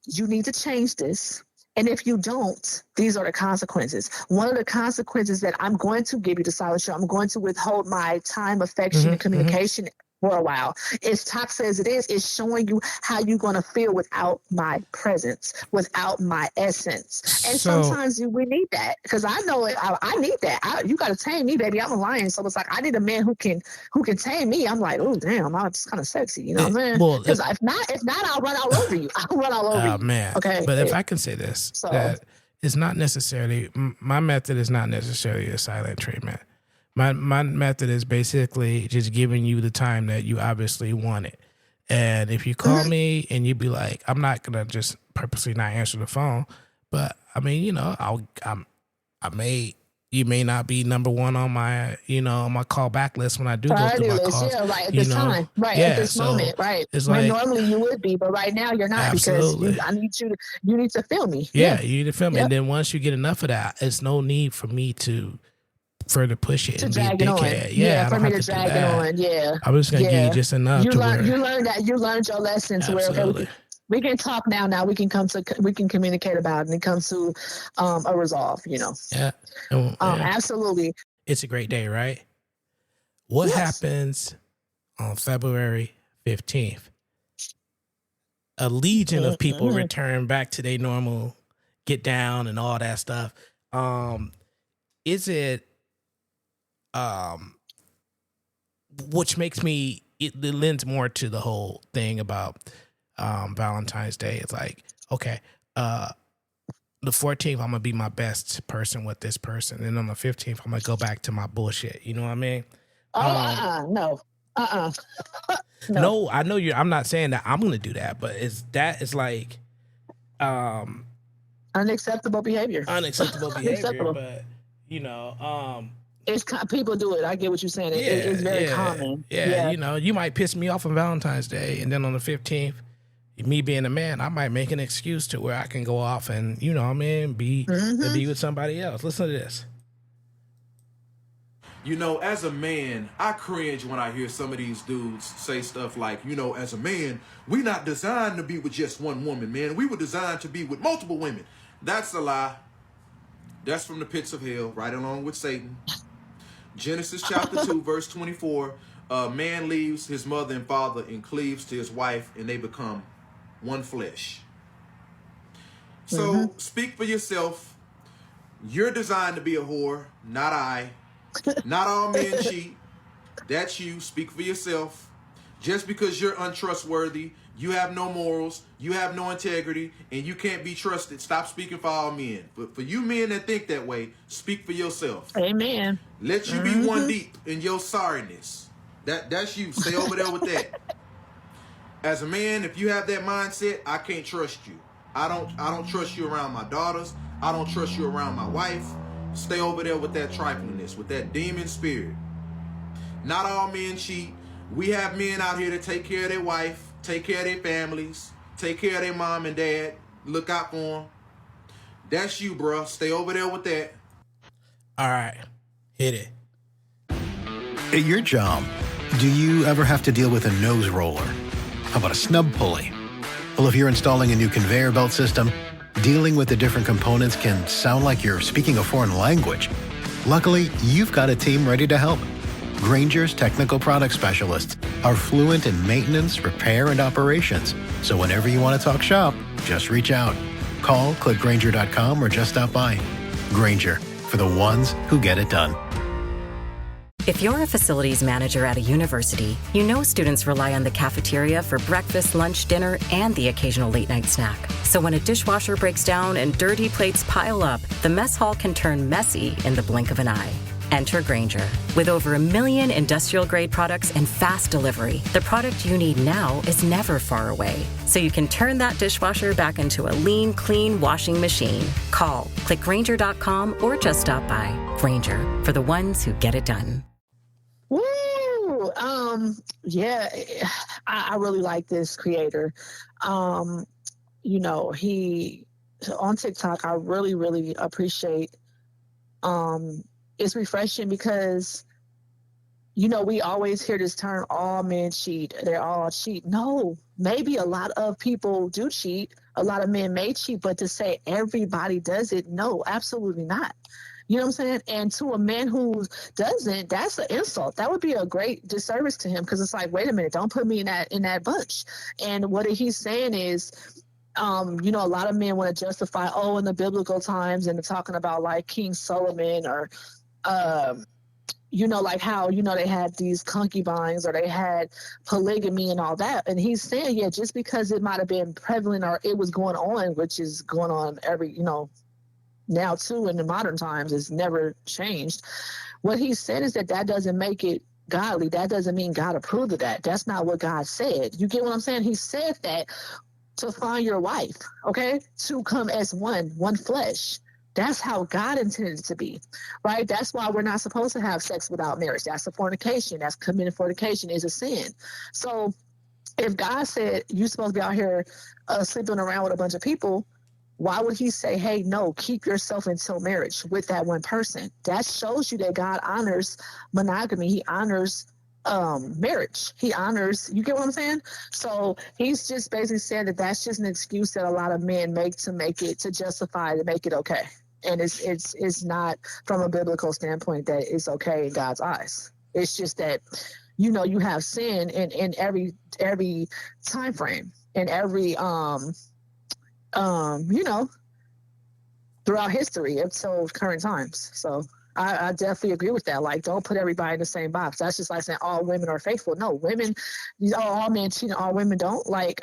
you need to change this. And if you don't, these are the consequences. One of the consequences that I'm going to give you the silent treatment, I'm going to withhold my time, affection, and communication for a while. As toxic as it is, it's showing you how you're going to feel without my presence, without my essence. And sometimes we need that because I know it. I need that. You got to tame me, baby. I'm a lion. So it's like, I need a man who can tame me. I'm like, oh, damn, I'm just kind of sexy. You know what I mean? Because if not, I'll run all over you. I'll run all over you. Oh, man. Okay. But if I can say this, that it's not necessarily, my method is not necessarily a silent treatment. My method is basically just giving you the time that you obviously wanted. And if you call me and you be like, I'm not going to just purposely not answer the phone, but I mean, you may not be number one on my, on my call back list when I do go through my calls. Yeah, right, at this time. Right, at this moment, right. It's like, normally you would be, but right now you're not absolutely. because you need to feel me. Yeah, you need to feel me. And then once you get enough of that, it's no need for me to further push it and be a dickhead. Yeah, for me to drag it on. Yeah, I'm just gonna give you just enough. You learned your lesson to where okay, we can talk now. Now we can communicate about it and come to a resolve. Yeah. Absolutely. It's a great day, right? What happens on February 15th? A legion of people return back to their normal get down and all that stuff. Is it which makes me, it lends more to the whole thing about Valentine's Day. It's like, okay, the 14th, I'm going to be my best person with this person. And on the 15th, I'm going to go back to my bullshit. You know what I mean? No. No, I know I'm not saying that I'm going to do that, but it's like unacceptable behavior. Unacceptable behavior, but it's people do it. I get what you're saying. It's very common. Yeah, you might piss me off on Valentine's Day, and then on the 15th, me being a man, I might make an excuse to where I can go off and be with somebody else. Listen to this. As a man, I cringe when I hear some of these dudes say stuff like, as a man, we not designed to be with just one woman, man. We were designed to be with multiple women. That's a lie. That's from the pits of hell, right along with Satan. Genesis chapter 2, verse 24. Man leaves his mother and father and cleaves to his wife, and they become one flesh. So speak for yourself. You're designed to be a whore, not I. Not all men cheat. That's you. Speak for yourself. Just because you're untrustworthy, you have no morals, you have no integrity, and you can't be trusted, stop speaking for all men. But for you men that think that way, speak for yourself. Amen. Let you be one deep in your sorriness. That's you. Stay over there with that. As a man, if you have that mindset, I can't trust you. I don't trust you around my daughters. I don't trust you around my wife. Stay over there with that triflingness, with that demon spirit. Not all men cheat. We have men out here that take care of their wife, take care of their families, take care of their mom and dad, look out for them. That's you, bro. Stay over there with that. All right. Hit it. At your job, do you ever have to deal with a nose roller? How about a snub pulley? Well, if you're installing a new conveyor belt system, dealing with the different components can sound like you're speaking a foreign language. Luckily, you've got a team ready to help. Grainger's technical product specialists are fluent in maintenance, repair, and operations. So whenever you want to talk shop, just reach out. Call, click Grainger.com, or just stop by. Grainger, for the ones who get it done. If you're a facilities manager at a university, you know students rely on the cafeteria for breakfast, lunch, dinner, and the occasional late-night snack. So when a dishwasher breaks down and dirty plates pile up, the mess hall can turn messy in the blink of an eye. Enter Grainger. With over 1 million industrial-grade products and fast delivery, the product you need now is never far away. So you can turn that dishwasher back into a lean, clean washing machine. Call, click Grainger.com, or just stop by. Grainger, for the ones who get it done. Woo! Yeah, I really like this creator. He on TikTok, I really appreciate. It's refreshing because, we always hear this term, all men cheat. They're all cheat. No, maybe a lot of people do cheat. A lot of men may cheat, but to say everybody does it, no, absolutely not. You know what I'm saying? And to a man who doesn't, that's an insult. That would be a great disservice to him, because it's like, wait a minute, don't put me in that bunch. And what he's saying is, a lot of men want to justify, in the biblical times, and they're talking about like King Solomon or, like how, they had these concubines or they had polygamy and all that. And he's saying, yeah, just because it might have been prevalent or it was going on, which is going on now too in the modern times, it's never changed. What he said is that doesn't make it godly. That doesn't mean God approved of that. That's not what God said. You get what I'm saying? He said that to find your wife, okay, to come as one flesh. That's how God intended it to be, right? That's why we're not supposed to have sex without marriage. That's a fornication. That's committing fornication is a sin. So if God said you're supposed to be out here sleeping around with a bunch of people, why would he say, hey, no, keep yourself until marriage with that one person? That shows you that God honors monogamy. He honors marriage. He honors, you get what I'm saying? So he's just basically saying that that's just an excuse that a lot of men make to justify, to make it okay. And it's not from a biblical standpoint that it's okay in God's eyes. It's just that, you have sin in every time frame, in every throughout history until current times. So I definitely agree with that. Like, don't put everybody in the same box. That's just like saying all women are faithful. No, women, all men cheat and all women don't. Like,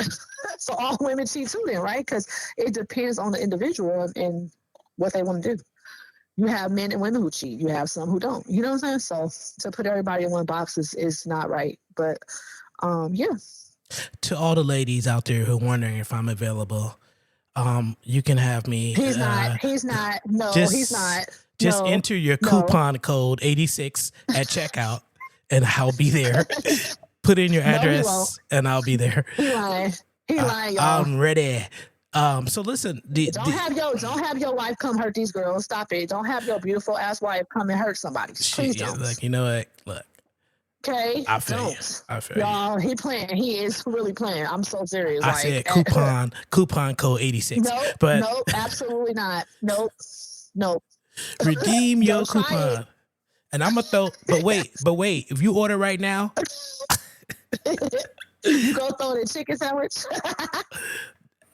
so all women cheat too then, right? Because it depends on the individual and what they want to do. You have men and women who cheat. You have some who don't. You know what I'm saying? So to put everybody in one box is not right. But, yeah. To all the ladies out there who are wondering if I'm available, you can have me. He's not. No, he's not. Just enter your coupon code 86 at checkout, and I'll be there. Put in your address, and I'll be there. He lying, y'all. I'm ready. So listen, don't have your wife come hurt these girls. Stop it. Don't have your beautiful ass wife come and hurt somebody. Please don't. Look, you know what? Look. Okay, I feel you. Y'all, he playing. He is really playing. I'm so serious. I said coupon code 86. Nope, absolutely not. Nope. Redeem your coupon And I'm gonna throw. But wait. If you order right now, You go throw the chicken sandwich.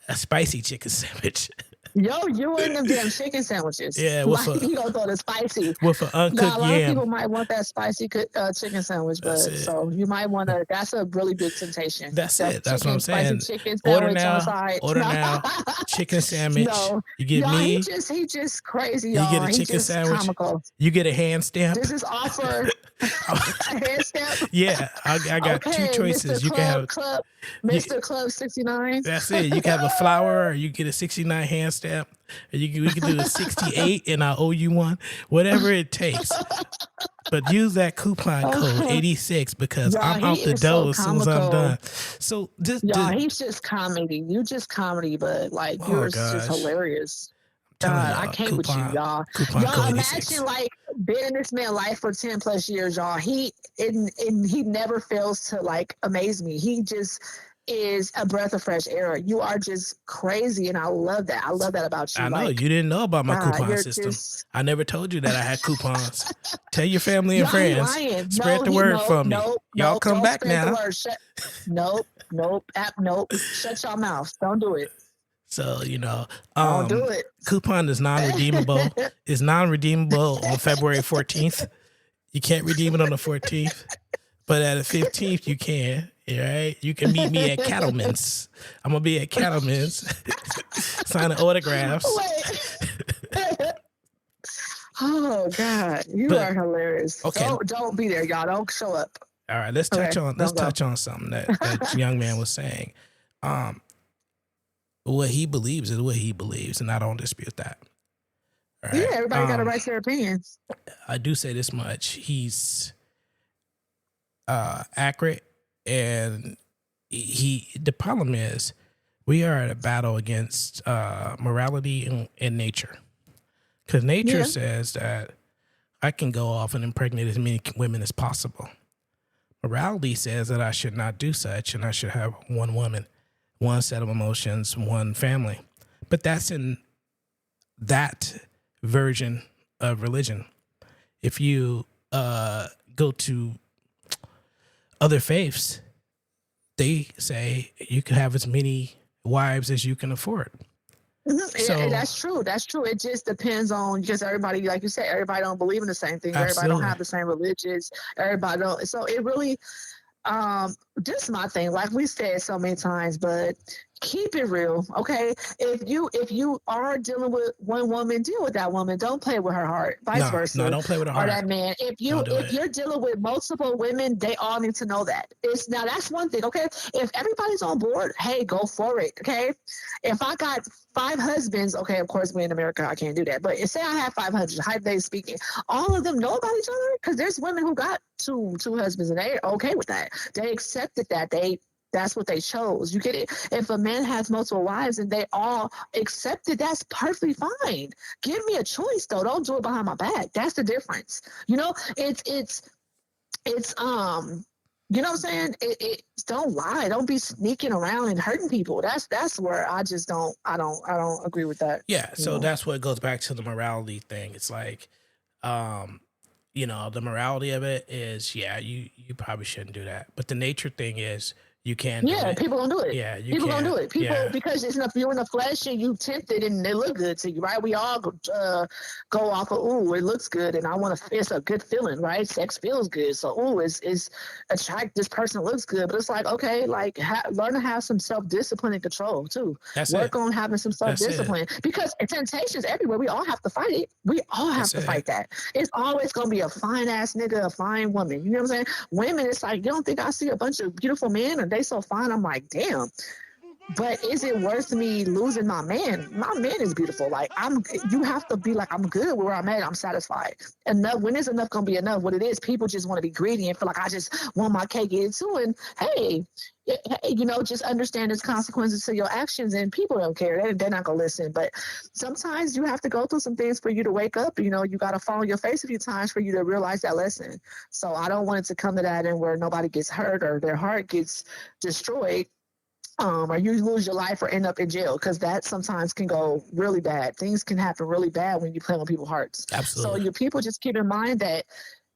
a spicy chicken sandwich. Yo, you and them damn chicken sandwiches. Yeah, like you gonna throw the spicy. with an uncooked Now, a lot of yam. people might want that spicy chicken sandwich, but so you might want to. That's a really big temptation. That's that it. That's what I'm saying. Chicken Order sandwich on the side. Order now. Chicken sandwich. No, You get y'all, me. he just crazy. You Y'all. get a He chicken just sandwich. Comical. You get a hand stamp. This is offer. A hand stamp. Yeah, I got two choices. Mr. You can have Club, Mr. Club 69. That's it. You can have a flower, or you get a 69 hand stamp, or we can do a 68, and I owe you one. Whatever it takes. But use that coupon code 86 because I'm out the dough as soon as I'm done. So he's just comedy. You just comedy, but like yours is just hilarious. God, I can't with you, y'all. Y'all imagine like being in this man's life for 10 plus years, y'all. He never fails to like amaze me. He just is a breath of fresh air. You are just crazy, and I love that. I love that about you. I know you didn't know about my coupon system. I never told you that I had coupons. Tell your family and friends. Spread the word for me. Y'all come back now. Nope. Shut your mouth. Don't do it. So, don't do it. Coupon is non-redeemable. It's non-redeemable on February 14th. You can't redeem it on the 14th, but at the 15th you can. Right? You can meet me at Cattleman's. I'm gonna be at Cattleman's, signing autographs. Oh God, you are hilarious. Okay, don't be there, y'all. Don't show up. All right, let's touch on something that young man was saying. What he believes is what he believes, and I don't dispute that. All right? Yeah, everybody got a right to their opinions. I do say this much: he's accurate, and the problem is we are at a battle against morality and nature, because nature says that I can go off and impregnate as many women as possible. Morality says that I should not do such, and I should have one woman, one set of emotions, one family. But that's in that version of religion. If you go to other faiths, they say you can have as many wives as you can afford. So that's true. That's true. It just depends on just everybody. Like you said, everybody don't believe in the same thing. Absolutely. Everybody don't have the same religions. Everybody don't. So it really, this is my thing. Like we said so many times, but keep it real, okay? If you are dealing with one woman, deal with that woman. Don't play with her heart. Vice versa. No, don't play with her heart. Or that man. If you're dealing with multiple women, they all need to know that. Now that's one thing, okay? If everybody's on board, hey, go for it, okay? If I got 5 husbands, okay, of course we in America, I can't do that. But say I have 500, hypothetically speaking, all of them know about each other, because there's women who got two husbands and they're okay with that. They accepted that. That's what they chose. You get it? If a man has multiple wives and they all accept it, that's perfectly fine. Give me a choice, though. Don't do it behind my back. That's the difference. You know, it's you know what I'm saying? Don't lie. Don't be sneaking around and hurting people. That's where I don't agree with that. Yeah. So that's what goes back to the morality thing. It's like, the morality of it is, you probably shouldn't do that. But the nature thing is, you can do it. People don't do it. Yeah, people don't do it. Because if you're in the flesh and you tempted and they look good to you, right? We all go off of, it looks good, and it's a good feeling, right? Sex feels good, so it's attract. This person looks good, but it's like, okay, like learn to have some self-discipline and control too. Work on having some self-discipline, because temptation's everywhere. We all have to fight it. We all have to fight that. It's always gonna be a fine ass nigga, a fine woman. You know what I'm saying? Women, it's like, you don't think I see a bunch of beautiful men and they so fine? I'm like, damn. But is it worth me losing my man? My man is beautiful. Like, you have to be like, I'm good where I'm at. I'm satisfied. Enough. When is enough gonna be enough? What it is, people just want to be greedy and feel like I just want my cake eaten too. And hey, just understand there's consequences to your actions, and people don't care. They're not gonna listen. But sometimes you have to go through some things for you to wake up. You got to fall on your face a few times for you to realize that lesson. So I don't want it to come to that and where nobody gets hurt or their heart gets destroyed. Or you lose your life or end up in jail, because that sometimes can go really bad. Things can happen really bad when you play on people's hearts. Absolutely. So your people just keep in mind that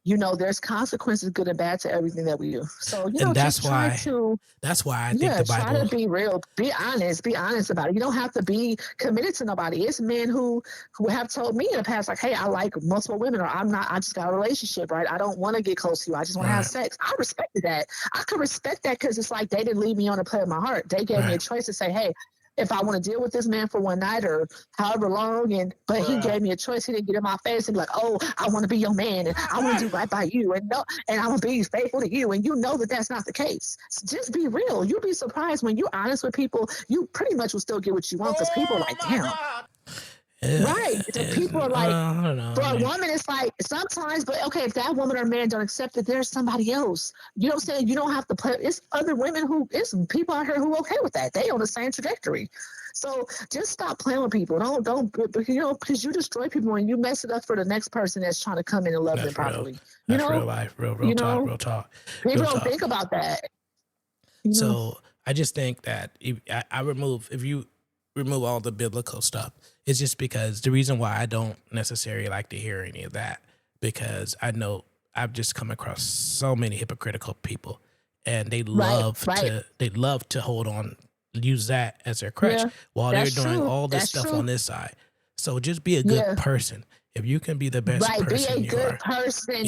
there's consequences, good and bad, to everything that we do. So, And just try to. That's why I think the Try Bible. to be real. Be honest about it. You don't have to be committed to nobody. It's men who have told me in the past, like, hey, I like multiple women, or I just got a relationship, right? I don't want to get close to you. I just want to have sex. I respected that. I could respect that because it's like they didn't leave me on a play of my heart. They gave me a choice to say, hey, if I want to deal with this man for one night or however long, but he gave me a choice. He didn't get in my face and be like, oh, I want to be your man and I want to do right by you and I'm going to be faithful to you. And that's not the case. So just be real. You'll be surprised when you're honest with people. You pretty much will still get what you want because people are like, damn. Right. People are like, I don't know, for a woman, it's like sometimes, but okay, if that woman or man don't accept it, there's somebody else. You know what I'm saying? You don't have to play. It's other women it's people out here who are okay with that. They on the same trajectory. So just stop playing with people. Don't, because you destroy people and you mess it up for the next person that's trying to come in and love them properly. That's real life, real talk. People don't think about that. So I just think that if you remove all the biblical stuff, it's just because the reason why I don't necessarily like to hear any of that, because I know I've just come across so many hypocritical people, and they love to hold on, use that as their crutch while they're doing all this stuff on this side. So just be a good person. If you can be the best person be a good person.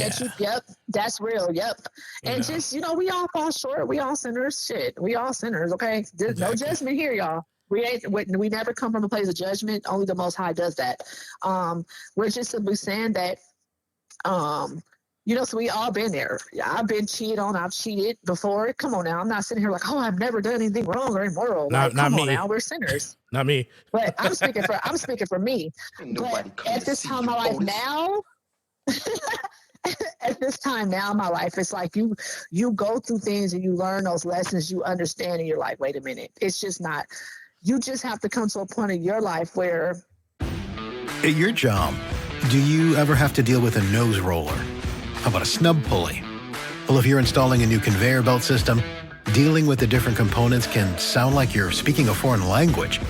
That's real. Yep. And just, we all fall short. We all sinners. We all sinners. Okay. There's no judgment here, y'all. We never come from a place of judgment. Only the Most High does that. We're just simply saying that, so we all been there. I've been cheated on. I've cheated before. Come on now. I'm not sitting here like, oh, I've never done anything wrong or immoral. Come on now. We're sinners. Not me. But I'm speaking for me. But at this time of my life now, at this time now in my life, it's like you go through things and you learn those lessons, you understand, and you're like, wait a minute. It's just not. You just have to come to a point in your life where. At your job, do you ever have to deal with a nose roller? How about a snub pulley? Well, if you're installing a new conveyor belt system, dealing with the different components can sound like you're speaking a foreign language.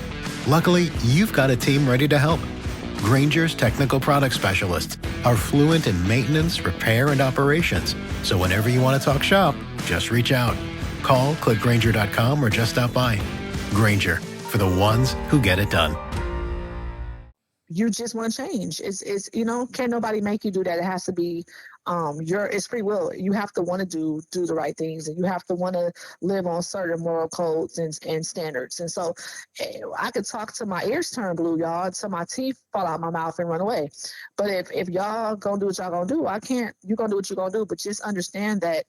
Luckily, you've got a team ready to help. Grainger's technical product specialists are fluent in maintenance, repair, and operations. So whenever you want to talk shop, just reach out. Call, click Grainger.com, or just stop by. Grainger, for the ones who get it done. You just want to change. It's can't nobody make you do that. It has to be it's free will. You have to want to do the right things, and you have to want to live on certain moral codes and standards. And so I could talk till my ears turn blue, y'all, until my teeth fall out my mouth and run away. But if y'all gonna do what y'all gonna do, I can't. You're gonna do what you're gonna do. But just understand that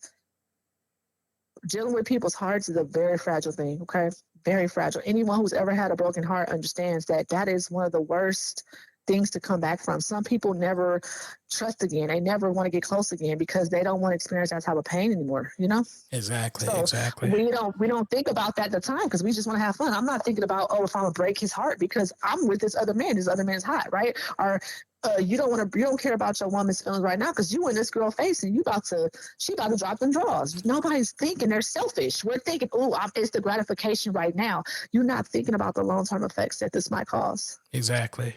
dealing with people's hearts is a very fragile thing, okay? Very fragile. Anyone who's ever had a broken heart understands that is one of the worst things to come back from. Some people never trust again. They never want to get close again because they don't want to experience that type of pain anymore, Exactly, so exactly. We don't think about that at the time because we just want to have fun. I'm not thinking about, if I'm going to break his heart because I'm with this other man's hot, right? Or you don't care about your woman's feelings right now because you in this girl face and she about to drop them drawers. Nobody's thinking. They're selfish. We're thinking, it's the gratification right now. You're not thinking about the long-term effects that this might cause. Exactly.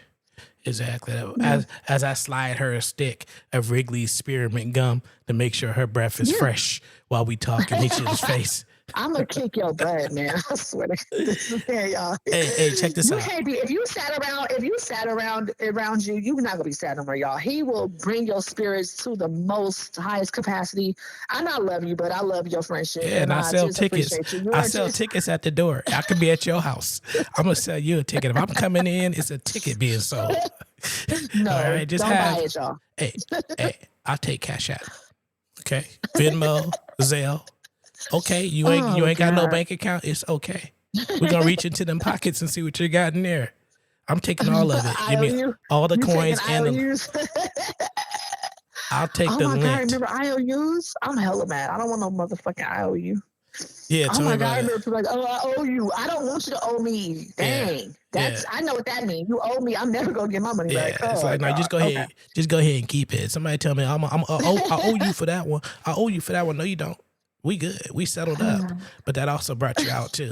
As I slide her a stick of Wrigley's spearmint gum to make sure her breath is fresh while we talk in each other's face. I'm gonna kick your butt, man. I swear to God. Hey, y'all. Hey, check this out. If you sat around you, you're not gonna be sad no more, y'all. He will bring your spirits to the most highest capacity. I not love you, but I love your friendship. Yeah, and I sell tickets. I sell tickets at the door. I could be at your house. I'm gonna sell you a ticket. If I'm coming in, it's a ticket being sold. No, all right, just don't buy it, y'all. Hey, I'll take Cash App. Okay, Venmo, Zelle. Okay, you ain't got no bank account. It's okay. We're gonna reach into them pockets and see what you got in there. I'm taking all of it. Give me all the coins and I'll take the lint. God, remember IOUs? I'm hella mad. I don't want no motherfucking IOU. Yeah, oh my God, I remember people like, I owe you. I don't want you to owe me. Dang. I know what that means. You owe me. I'm never gonna get my money back. It's like, no, just go ahead. Just go ahead and keep it. Somebody tell me I owe you for that one. I owe you for that one. No, you don't. We good. We settled up. But that also brought you out too.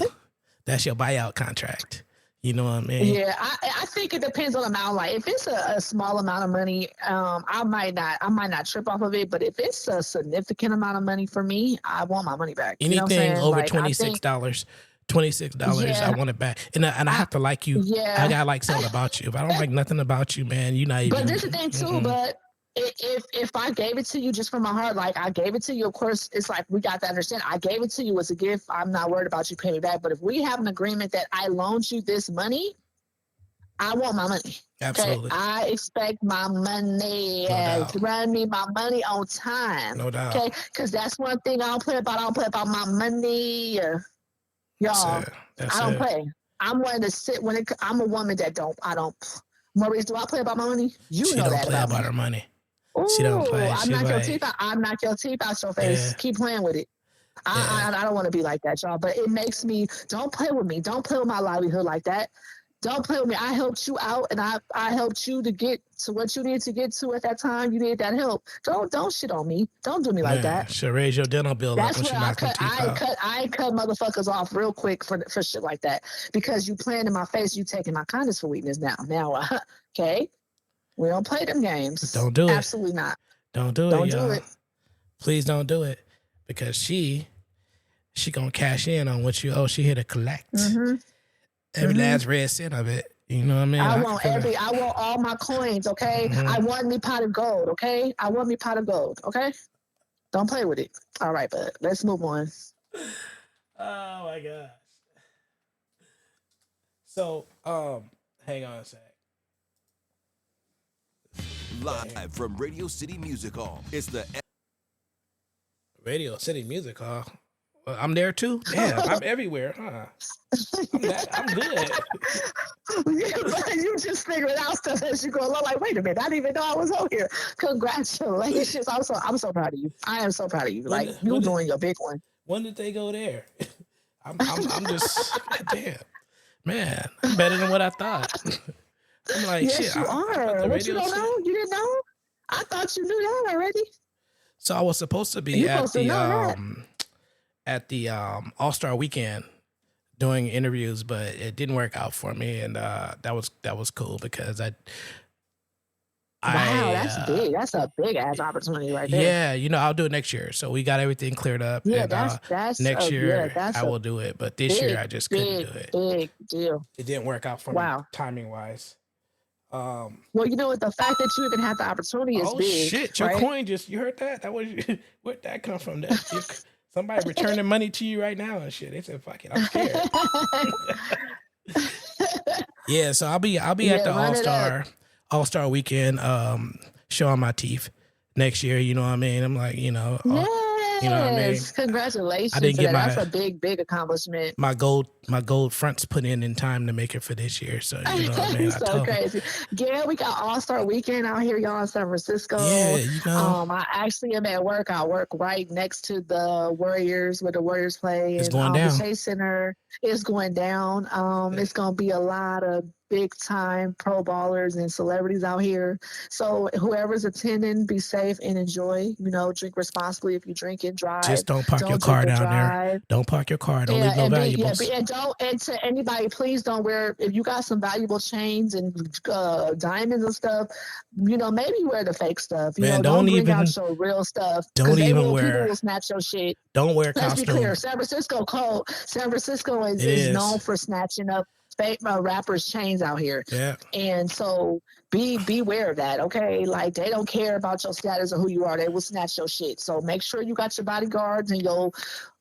That's your buyout contract. You know what I mean? Yeah, I think it depends on the amount. Like if it's a small amount of money, I might not trip off of it. But if it's a significant amount of money for me, I want my money back. You know what I'm Anything saying? over Like, $26, $26, I want it back. And I have to like you. Yeah. I gotta like something about you. If I don't like nothing about you, man, you're not even. But this is the thing too. But if I gave it to you just from my heart, like I gave it to you, of course, it's like we got to understand. I gave it to you as a gift. I'm not worried about you paying me back. But if we have an agreement that I loaned you this money, I want my money. Absolutely. Okay? I expect my money. Run me my money on time. No doubt. Okay, because that's one thing I don't play about. I don't play about my money. Y'all, I don't play. I'm one to sit when I'm a woman that I don't. Maurice, do I play about my money? She know don't that play about her money. She don't play. I knock your teeth out. I knock your teeth out your face. Keep playing with it. I don't want to be like that, y'all. But it makes me. Don't play with me. Don't play with my livelihood like that. Don't play with me. I helped you out, and I helped you to get to what you needed to get to at that time. You needed that help. Don't shit on me. Don't do me like that. Should raise your dental bill up when she knocks her teeth out. I cut motherfuckers off real quick for shit like that because you playing in my face. You taking my kindness for weakness now. Okay, we don't play them games. Don't do it. Absolutely not. Don't do it. Don't y'all. do it. Please don't do it because she gonna cash in on what you owe. She here to collect. Every last red cent of it. You know what I mean? I want all my coins, okay? I want me pot of gold, okay? I want me pot of gold, okay? Don't play with it. All right, bud. Let's move on. Oh my gosh. So, hang on a sec. Live from Radio City Music Hall. It's the Radio City Music Hall. I'm there too? Damn, I'm everywhere, huh? I'm good. You just figuring out stuff as you go along. Like, wait a minute, I didn't even know I was over here. Congratulations. I'm so proud of you. I am so proud of you. Like, you're doing your big one. When did they go there? I'm just, damn. Man, I'm better than what I thought. I'm like, yes, shit. You are. What, you don't know? You didn't know? I thought you knew that already. So I was supposed to be at the All-Star Weekend doing interviews, but it didn't work out for me, and that was cool because that's big. That's a big ass opportunity right there. Yeah, I'll do it next year. So we got everything cleared up. Yeah, and, that's next year I will do it, but this year I just couldn't do it. Big deal. It didn't work out for me timing wise. Well, you know what? The fact that you even had the opportunity is big. Oh shit! Your coin you heard that? That was where'd that come from? Somebody returning money to you right now and shit. They said, "Fuck it, I'm scared." Yeah, so I'll be at the All-Star Weekend, showing my teeth next year. You know what I mean? I'm like, you know what I mean? Congratulations! I didn't get that's a big accomplishment. My gold fronts put in time to make it for this year. So you know what I mean? So crazy. Yeah, we got All-Star Weekend out here, y'all, in San Francisco. Yeah, I actually am at work. I work right next to the Warriors, where the Warriors play. It's going down. The Chase Center is going down. It's going to be a lot of big time pro ballers and celebrities out here. So whoever's attending, be safe and enjoy. Drink responsibly. If you drink and drive, just don't park your car down there. Don't park your car. Don't leave no valuables. And to anybody, please don't wear. If you got some valuable chains and diamonds and stuff, maybe wear the fake stuff. Man, don't bring out your real stuff. Don't even wear. People will snatch your shit. Don't wear costume. Let's be clear. San Francisco is known for snatching up fake rappers' chains out here. Yeah. And so beware of that, okay? Like, they don't care about your status or who you are. They will snatch your shit. So make sure you got your bodyguards and your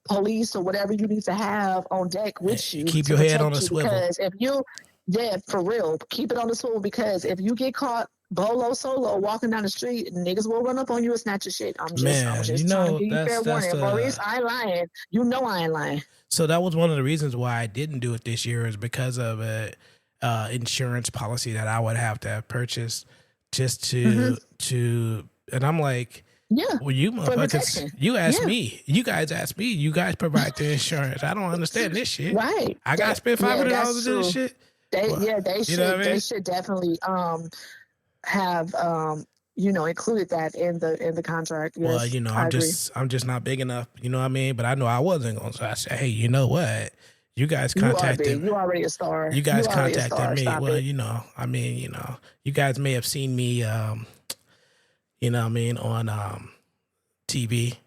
police or whatever you need to have on deck with you. Keep your head on a swivel. Because for real, keep it on the swivel, because if you get caught solo walking down the street, niggas will run up on you and snatch your shit. I'm just trying to give you fair warning. Maurice, I ain't lying. I ain't lying. So that was one of the reasons why I didn't do it this year, is because of a insurance policy that I would have to have purchased just to and I'm like, yeah, well, you motherfuckers, you asked me. You guys asked me. You guys provide the insurance. I don't understand this shit. Right. I got to spend $500 to do this shit. They should definitely have included that in the contract. Yes, well, I'm just not big enough. You know what I mean? But I know I wasn't going to. So I said, hey, you know what? You guys contacted You already a star. You guys already a contacted star. me. Stop Well, it. you guys may have seen me, on TV,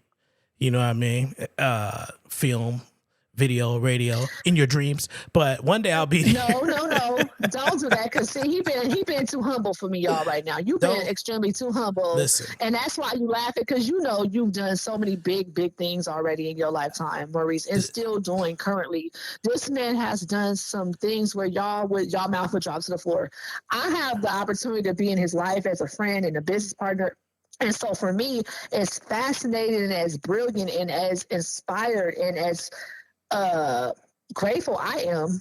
film, video, radio, in your dreams. But one day I'll be No. Don't do that. Because see, he been too humble for me, y'all, right now. You've been extremely too humble. Listen. And that's why you laughing, because you've done so many big things already in your lifetime, Maurice, and still doing currently. This man has done some things where y'all mouth would drop to the floor. I have the opportunity to be in his life as a friend and a business partner. And so for me, as fascinating and as brilliant and as inspired and as grateful I am,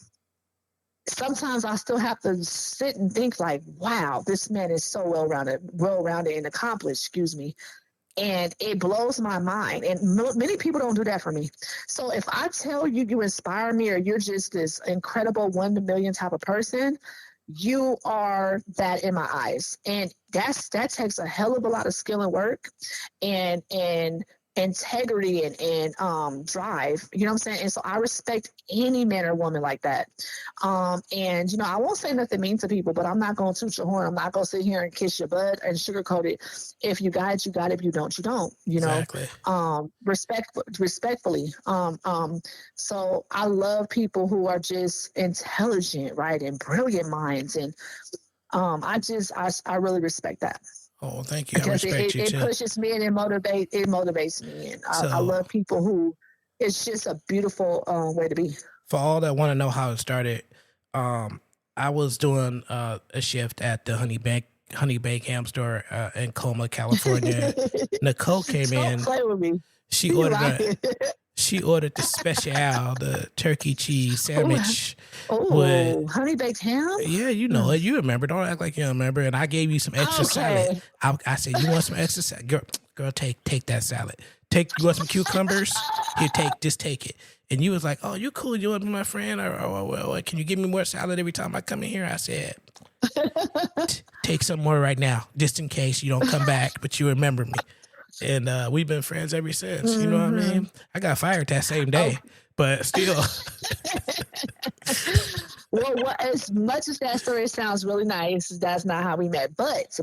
sometimes I still have to sit and think like, wow, this man is so well-rounded and accomplished, excuse me. And it blows my mind. And many people don't do that for me. So if I tell you you inspire me, or you're just this incredible 1 in a million type of person, you are that in my eyes. And that takes a hell of a lot of skill and work and integrity and drive, you know what I'm saying? And so I respect any man or woman like that. And I won't say nothing mean to people, but I'm not going to toot your horn. I'm not going to sit here and kiss your butt and sugarcoat it. If you got it, you got it. If you don't, you don't, Exactly. Respectfully. So I love people who are just intelligent, right? And brilliant minds. And I really respect that. Oh, thank you. I Because respect you it too. pushes me and it motivates me. And I love people who, it's just a beautiful way to be. For all that want to know how it started, I was doing a shift at the Honey Baked Ham store in Colma, California. Nicole came in. Play with me. She ordered the special, the turkey cheese sandwich. Oh, honey baked ham? Yeah, you know it. You remember. Don't act like you don't remember. And I gave you some extra salad. I said, you want some extra salad? Girl, take that salad. You want some cucumbers? Here, take it. And you was like, oh, you cool. You want to be my friend? Or can you give me more salad every time I come in here? I said, take some more right now, just in case you don't come back, but you remember me. And we've been friends ever since. You know what I mean? I got fired that same day, but still. Well, as much as that story sounds really nice, that's not how we met. But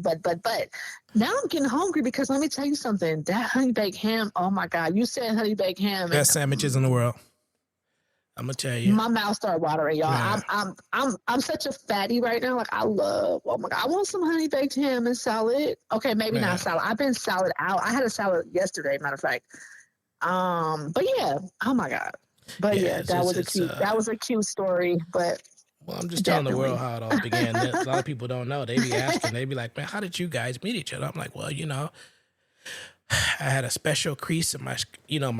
now I'm getting hungry, because let me tell you something. That honey baked ham, oh my God! You said honey baked ham. Best sandwiches in the world. I'm gonna tell you. My mouth started watering, y'all. Yeah. I'm such a fatty right now. Like, oh my God, I want some honey baked ham and salad. Okay, maybe not salad. I've been salad out. I had a salad yesterday, matter of fact. But yeah, oh my God. But yeah, that was a cute story. But well, I'm just telling the world how it all began. A lot of people don't know. They be asking. They be like, man, how did you guys meet each other? I'm like, well, I had a special crease in my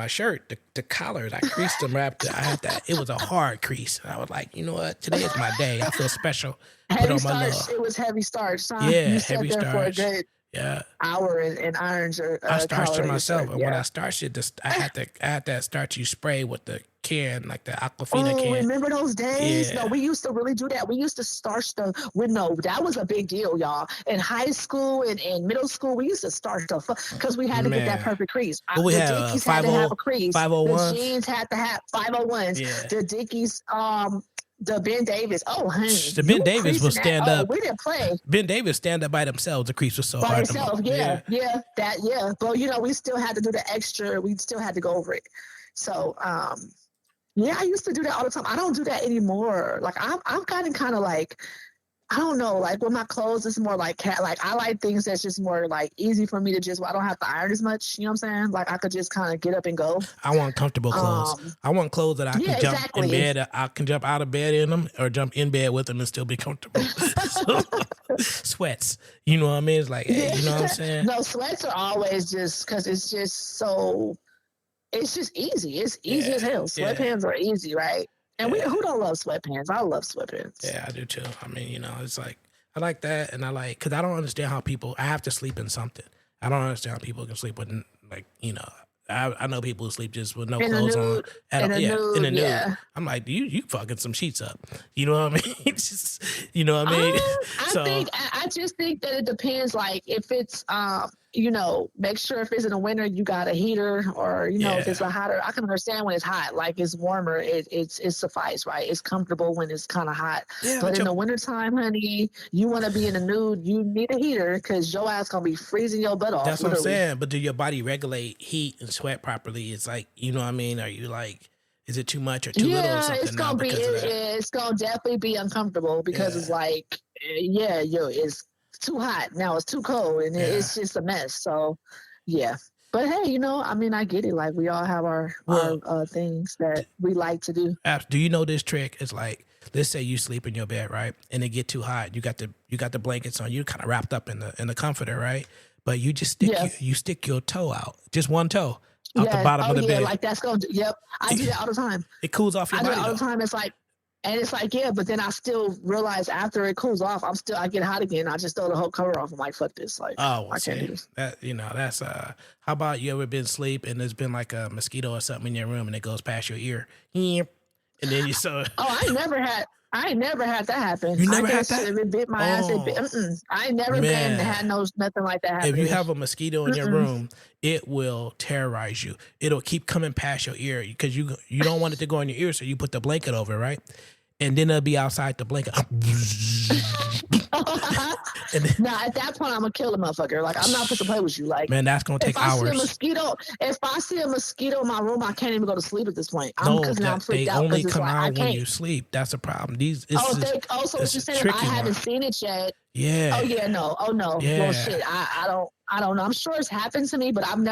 shirt, the collars. I creased them I had that. It was a hard crease. And I was like, you know what? Today is my day. I feel special. Heavy starch. It was heavy starch. Huh? Yeah, you heavy sat there starch. For a good hour and irons your I starched it myself. And yeah. when I starched it, I had that starch you spray with the can, like the Aquafina can. Remember those days? Yeah. No, we used to really do that. We used to starch that was a big deal, y'all. In high school and in middle school, we used to starch stuff because we had to get that perfect crease. We the had Dickies had to have a crease. 501s. The jeans had to have 501s. Yeah. The Dickies, the Ben Davis. Oh, honey. The Ben Davis will stand up. We didn't play. Ben Davis stand up by themselves. The crease was so by hard. Themselves, yeah. But we still had to do the extra. We still had to go over it. So, yeah, I used to do that all the time. I don't do that anymore. Like I've gotten kind of like, I don't know, like with my clothes, it's more like I like things that's just more like easy for me to just, I don't have to iron as much. You know what I'm saying? Like I could just kind of get up and go. I want comfortable clothes. I want clothes that I can jump in bed. I can jump out of bed in them or jump in bed with them and still be comfortable. Sweats. You know what I mean? It's like, hey, you know what I'm saying? No, sweats are always just because it's just so. It's just easy. It's easy as hell. Sweatpants are easy, right? And who don't love sweatpants? I love sweatpants. Yeah, I do too. I mean, it's like, I like that. And because I don't understand how I have to sleep in something. I don't understand how people can sleep with, I know people who sleep just with no clothes on. In a nude. Yeah. I'm like, you fucking some sheets up. You know what I mean? I mean? I just think that it depends. Like if it's make sure if it's in the winter, you got a heater, or, if it's a hotter, I can understand when it's hot, like it's warmer, it's suffice, right? It's comfortable when it's kind of hot. Yeah, but in the wintertime, honey, you want to be in the nude, you need a heater because your ass going to be freezing your butt off. That's literally. what I'm saying. But do your body regulate heat and sweat properly? It's like, you know what I mean? Are you like, is it too much or too little or something? It's going to be, it's going to definitely be uncomfortable because it's like, it's too hot. Now it's too cold and it's just a mess. So, yeah. But hey, I get it. Like we all have our things that we like to do. Do you know this trick? It's like, let's say you sleep in your bed, right? And it get too hot. You got the blankets on. You're kind of wrapped up in the comforter, right? But you just stick your toe out, just one toe out the bottom of the bed. Like that's going to, I do that all the time. It cools off your body. I do it all the time. It's like, but then I still realize after it cools off, I get hot again. I just throw the whole cover off. I'm like, fuck this. Like, I can't do this. That's how about you ever been asleep and there's been like a mosquito or something in your room and it goes past your ear, and then you saw. I ain't never had that happen. You never had that? It bit my ass. I ain't never had nothing like that happen. If you have a mosquito in your room, it will terrorize you. It'll keep coming past your ear because you don't want it to go in your ear, so you put the blanket over, right? And then it'll be outside the blanket. Nah, at that point, I'm gonna kill the motherfucker. Like, I'm not supposed to play with you. Like, man, that's gonna take hours. If I see a mosquito in my room, I can't even go to sleep at this point. They only come out when you sleep. That's a problem. So what you're saying? I haven't seen it yet. Yeah. Oh yeah, no. Oh no. Yeah. Well, shit. I don't know. I'm sure it's happened to me, but I've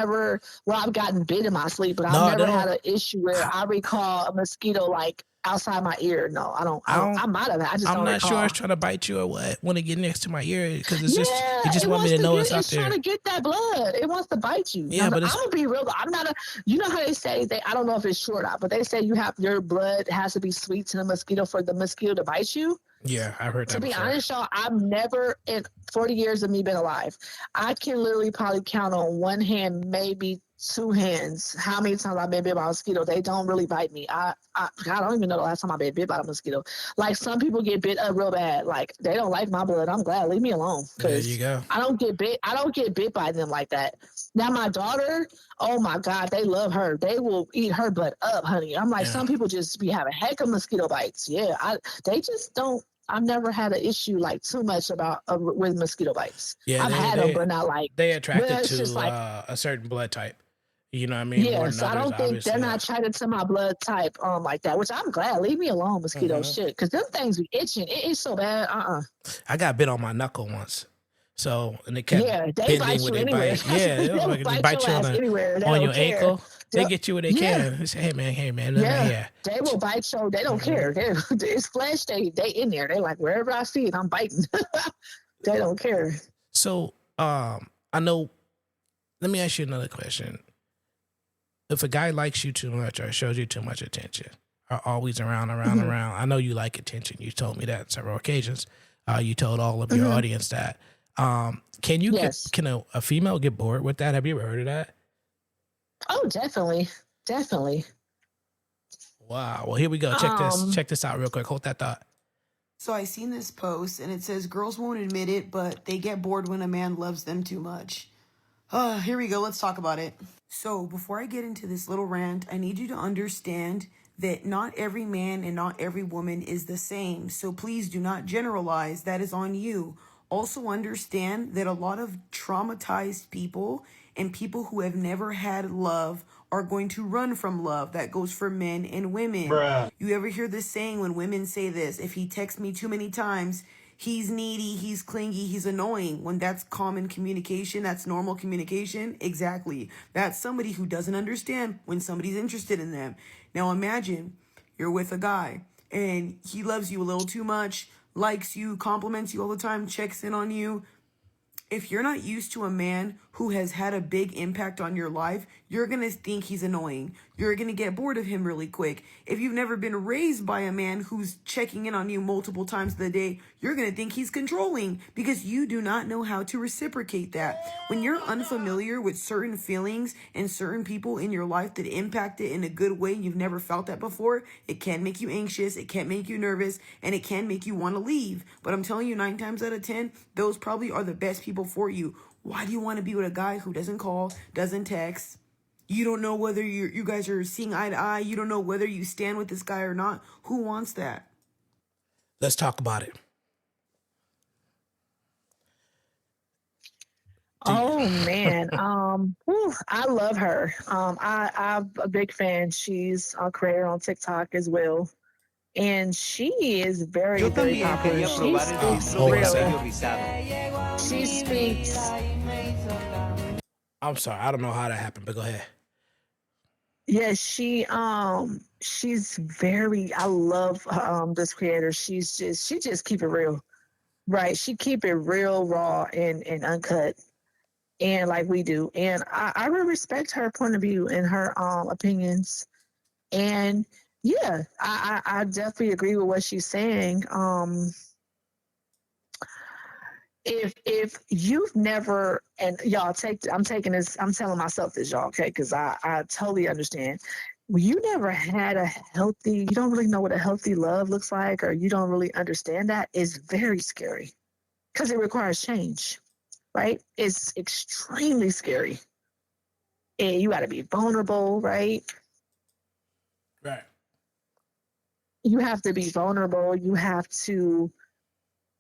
gotten bit in my sleep, but I've never had an issue where I recall a mosquito like outside my ear. No, I don't. I might have. I'm not sure it's trying to bite you or what. Want to get next to my ear because it just want me to know it's out there. It's trying to get that blood. It wants to bite you. Yeah, but I'm gonna be real. I'm not a. You know how they say I don't know if it's true or not, but they say your blood has to be sweet to the mosquito for the mosquito to bite you. Yeah, I've heard that. To be honest, y'all, I've never in 40 years of me being alive, I can literally probably count on one hand, maybe two hands, how many times I've been bit by a mosquito. They don't really bite me. I don't even know the last time I've been bit by a mosquito. Like some people get bit up real bad. Like they don't like my blood. I'm glad. Leave me alone. There you go. I don't get bit by them like that. Now my daughter, oh my God, they love her. They will eat her butt up, honey. I'm like, some people just be having heck of mosquito bites. Yeah, they just don't. I've never had an issue like too much about with mosquito bites. Yeah, I've had them, but not like they attracted to a certain blood type. You know what I mean? Yeah, so I don't think they're not attracted to my blood type like that, which I'm glad. Leave me alone, mosquito shit, because them things be itching. It is so bad. I got bit on my knuckle once. So, and they kept they bite you anywhere. Yeah, they bite you on your ankle. They get you where they can. They say, hey man. They will bite you. They don't care. It's flesh. They in there. They like, wherever I see it, I'm biting. They don't care. So, I know. Let me ask you another question. If a guy likes you too much or shows you too much attention, or always around, I know you like attention. You told me that on several occasions. You told all of your audience that. Can a female get bored with that? Have you ever heard of that? Oh, definitely. Wow. Well, here we go. Check this out real quick. Hold that thought. So I seen this post and it says girls won't admit it, but they get bored when a man loves them too much. Here we go. Let's talk about it. So before I get into this little rant, I need you to understand that not every man and not every woman is the same. So please do not generalize. That is on you. Also understand that a lot of traumatized people and people who have never had love are going to run from love. That goes for men and women. Bruh. You ever hear this saying when women say this? If he texts me too many times, he's needy, he's clingy, he's annoying. When that's common communication, that's normal communication. Exactly. That's somebody who doesn't understand when somebody's interested in them. Now imagine you're with a guy and he loves you a little too much, likes you, compliments you all the time, checks in on you. If you're not used to a man who has had a big impact on your life, you're going to think he's annoying. You're going to get bored of him really quick. If you've never been raised by a man who's checking in on you multiple times of the day, you're going to think he's controlling because you do not know how to reciprocate that. When you're unfamiliar with certain feelings and certain people in your life that impact it in a good way, you've never felt that before, it can make you anxious, it can make you nervous, and it can make you want to leave. But I'm telling you, 9 times out of 10, those probably are the best people before you. Why do you want to be with a guy who doesn't call, doesn't text? You don't know whether you guys are seeing eye to eye. You don't know whether you stand with this guy or not. Who wants that? Let's talk about it. Oh man, I love her. I'm a big fan. She's a creator on TikTok as well, and she is very, very popular. She speaks real. She speaks. I'm sorry, I don't know how that happened, but go ahead. Yeah, she's very. I love this creator. She just keep it real, right? She keep it real, raw, and uncut. And like we do. And I really respect her point of view and her opinions. And yeah, I definitely agree with what she's saying. If you've never, and y'all I'm telling myself this, y'all, okay, because I totally understand. You never had you don't really know what a healthy love looks like, or you don't really understand that, it's very scary because it requires change. Right? It's extremely scary. And you got to be vulnerable, right? Right. You have to be vulnerable. You have to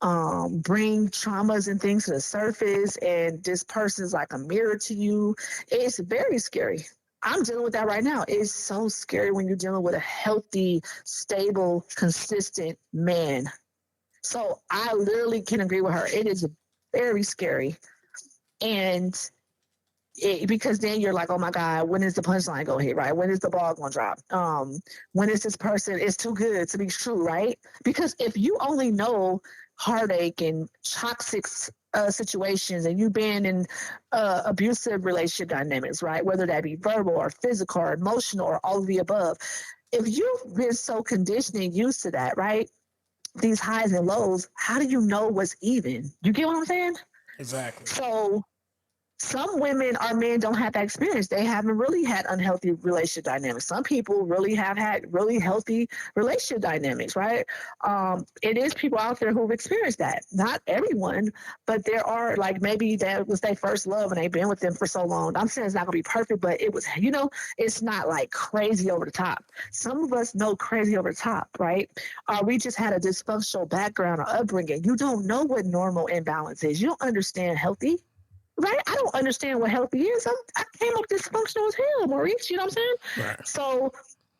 bring traumas and things to the surface. And this person's like a mirror to you. It's very scary. I'm dealing with that right now. It's so scary when you're dealing with a healthy, stable, consistent man. So I literally can agree with her. It is very scary. And because then you're like, oh my God, when is the punchline going to hit, right? When is the ball going to drop? When is this person, it's too good to be true, right? Because if you only know heartache and toxic situations, and you've been in abusive relationship dynamics, right? Whether that be verbal or physical or emotional or all of the above. If you've been so conditioned and used to that, right? These highs and lows, how do you know what's even? You get what I'm saying? Exactly. So some women or men don't have that experience. They haven't really had unhealthy relationship dynamics. Some people really have had really healthy relationship dynamics, right? It is people out there who've experienced that. Not everyone, but there are, like, maybe that was their first love and they've been with them for so long. I'm saying it's not going to be perfect, but it was, it's not like crazy over the top. Some of us know crazy over the top, right? We just had a dysfunctional background or upbringing. You don't know what normal and balance is. You don't understand healthy. Right? I don't understand what healthy is. I came up dysfunctional as hell, Maurice. You know what I'm saying? Right. So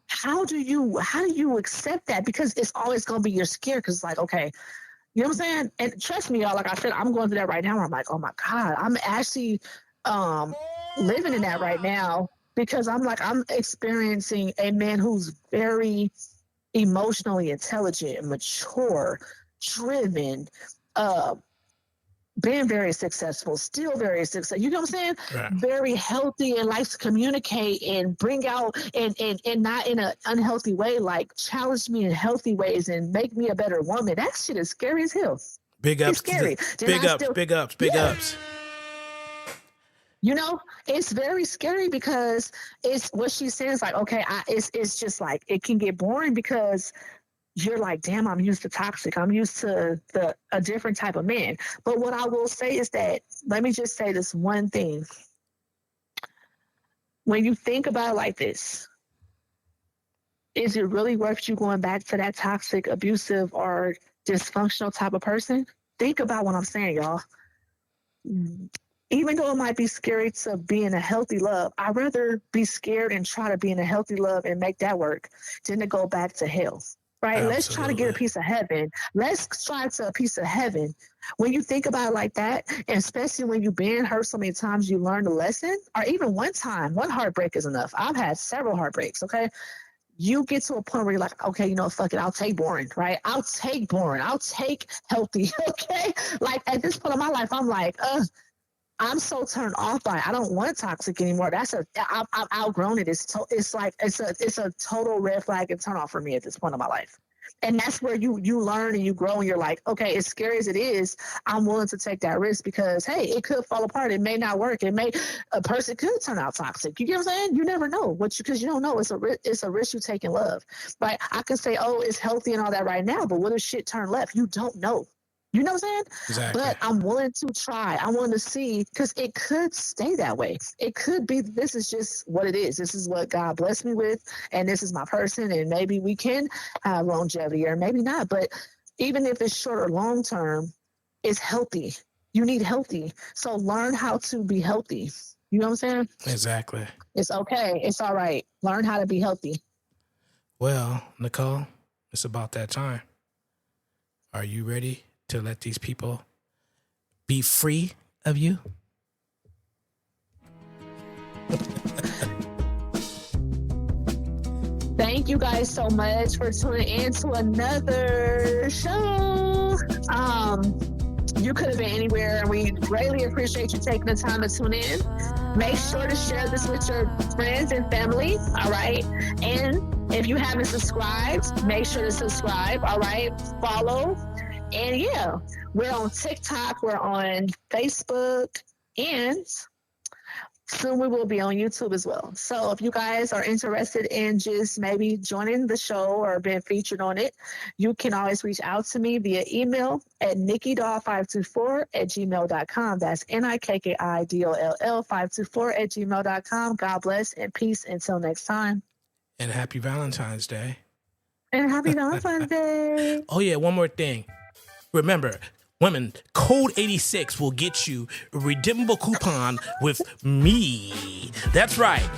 how do you accept that? Because it's always going to be your scare. Because it's like, okay, you know what I'm saying? And trust me, y'all, like I said, I'm going through that right now. Where I'm like, oh my God, I'm actually living in that right now, because I'm experiencing a man who's very emotionally intelligent, mature, driven, been very successful, still very successful. You know what I'm saying? Right. Very healthy and likes to communicate and bring out and not in an unhealthy way, like challenge me in healthy ways and make me a better woman. That shit is scary as hell. Big ups. It's scary. Big ups. You know, it's very scary because it's what she says, like, okay, it's just like, it can get boring because you're like, damn, I'm used to toxic. I'm used to a different type of man. But what I will say is that, let me just say this one thing. When you think about it like this, is it really worth you going back to that toxic, abusive, or dysfunctional type of person? Think about what I'm saying, y'all. Even though it might be scary to be in a healthy love, I'd rather be scared and try to be in a healthy love and make that work than to go back to hell. Right? Absolutely. Let's try to get a piece of heaven. Let's try to a piece of heaven. When you think about it like that, and especially when you've been hurt so many times, you learn a lesson, or even one heartbreak is enough. I've had several heartbreaks, okay? You get to a point where you're like, okay, you know, fuck it, I'll take boring, right? I'll take boring. I'll take healthy, okay? Like, at this point in my life, I'm like, I'm so turned off by it. I don't want toxic anymore. I've outgrown it. It's a total red flag and turn off for me at this point in my life. And that's where you learn and you grow, and you're like, okay, as scary as it is, I'm willing to take that risk because, hey, it could fall apart. It may not work. A person could turn out toxic. You get what I'm saying? You never know because you don't know. It's a risk you take in love. Right? I can say, oh, it's healthy and all that right now, but what if shit turn left? You don't know. You know what I'm saying? Exactly. But I'm willing to try. I want to see, because it could stay that way. It could be, this is just what it is. This is what God blessed me with, and this is my person, and maybe we can have longevity or maybe not. But even if it's short or long term, it's healthy. You need healthy. So learn how to be healthy. You know what I'm saying? Exactly. It's okay. It's all right. Learn how to be healthy. Well, Nicole, it's about that time. Are you ready to let these people be free of you? Thank you guys so much for tuning in to another show. You could have been anywhere, and we greatly appreciate you taking the time to tune in. Make sure to share this with your friends and family, all right? And if you haven't subscribed, make sure to subscribe, all right? Follow. And yeah, we're on TikTok, we're on Facebook, and soon we will be on YouTube as well. So if you guys are interested in just maybe joining the show or being featured on it, you can always reach out to me via email at nikkidoll524@gmail.com. That's NIKKIDOLL524@gmail.com. God bless and peace until next time. And happy Valentine's Day. And happy Valentine's Day. Oh, yeah, one more thing. Remember, women, code 86 will get you a redeemable coupon with me. That's right.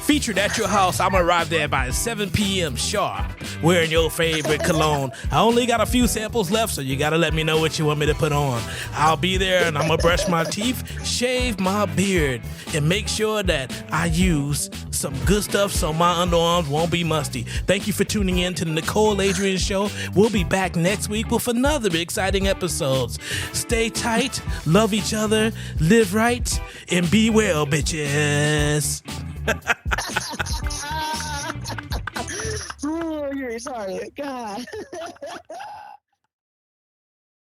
Featured at your house, I'm going to arrive there by 7 p.m. sharp, wearing your favorite cologne. I only got a few samples left, so you got to let me know what you want me to put on. I'll be there, and I'm going to brush my teeth, shave my beard, and make sure that I use some good stuff so my underarms won't be musty. Thank you for tuning in to the Nicole Aladrian Show. We'll be back next week with another exciting episodes. Stay tight, love each other, live right, and be well, bitches. Oh, you're retarded. God.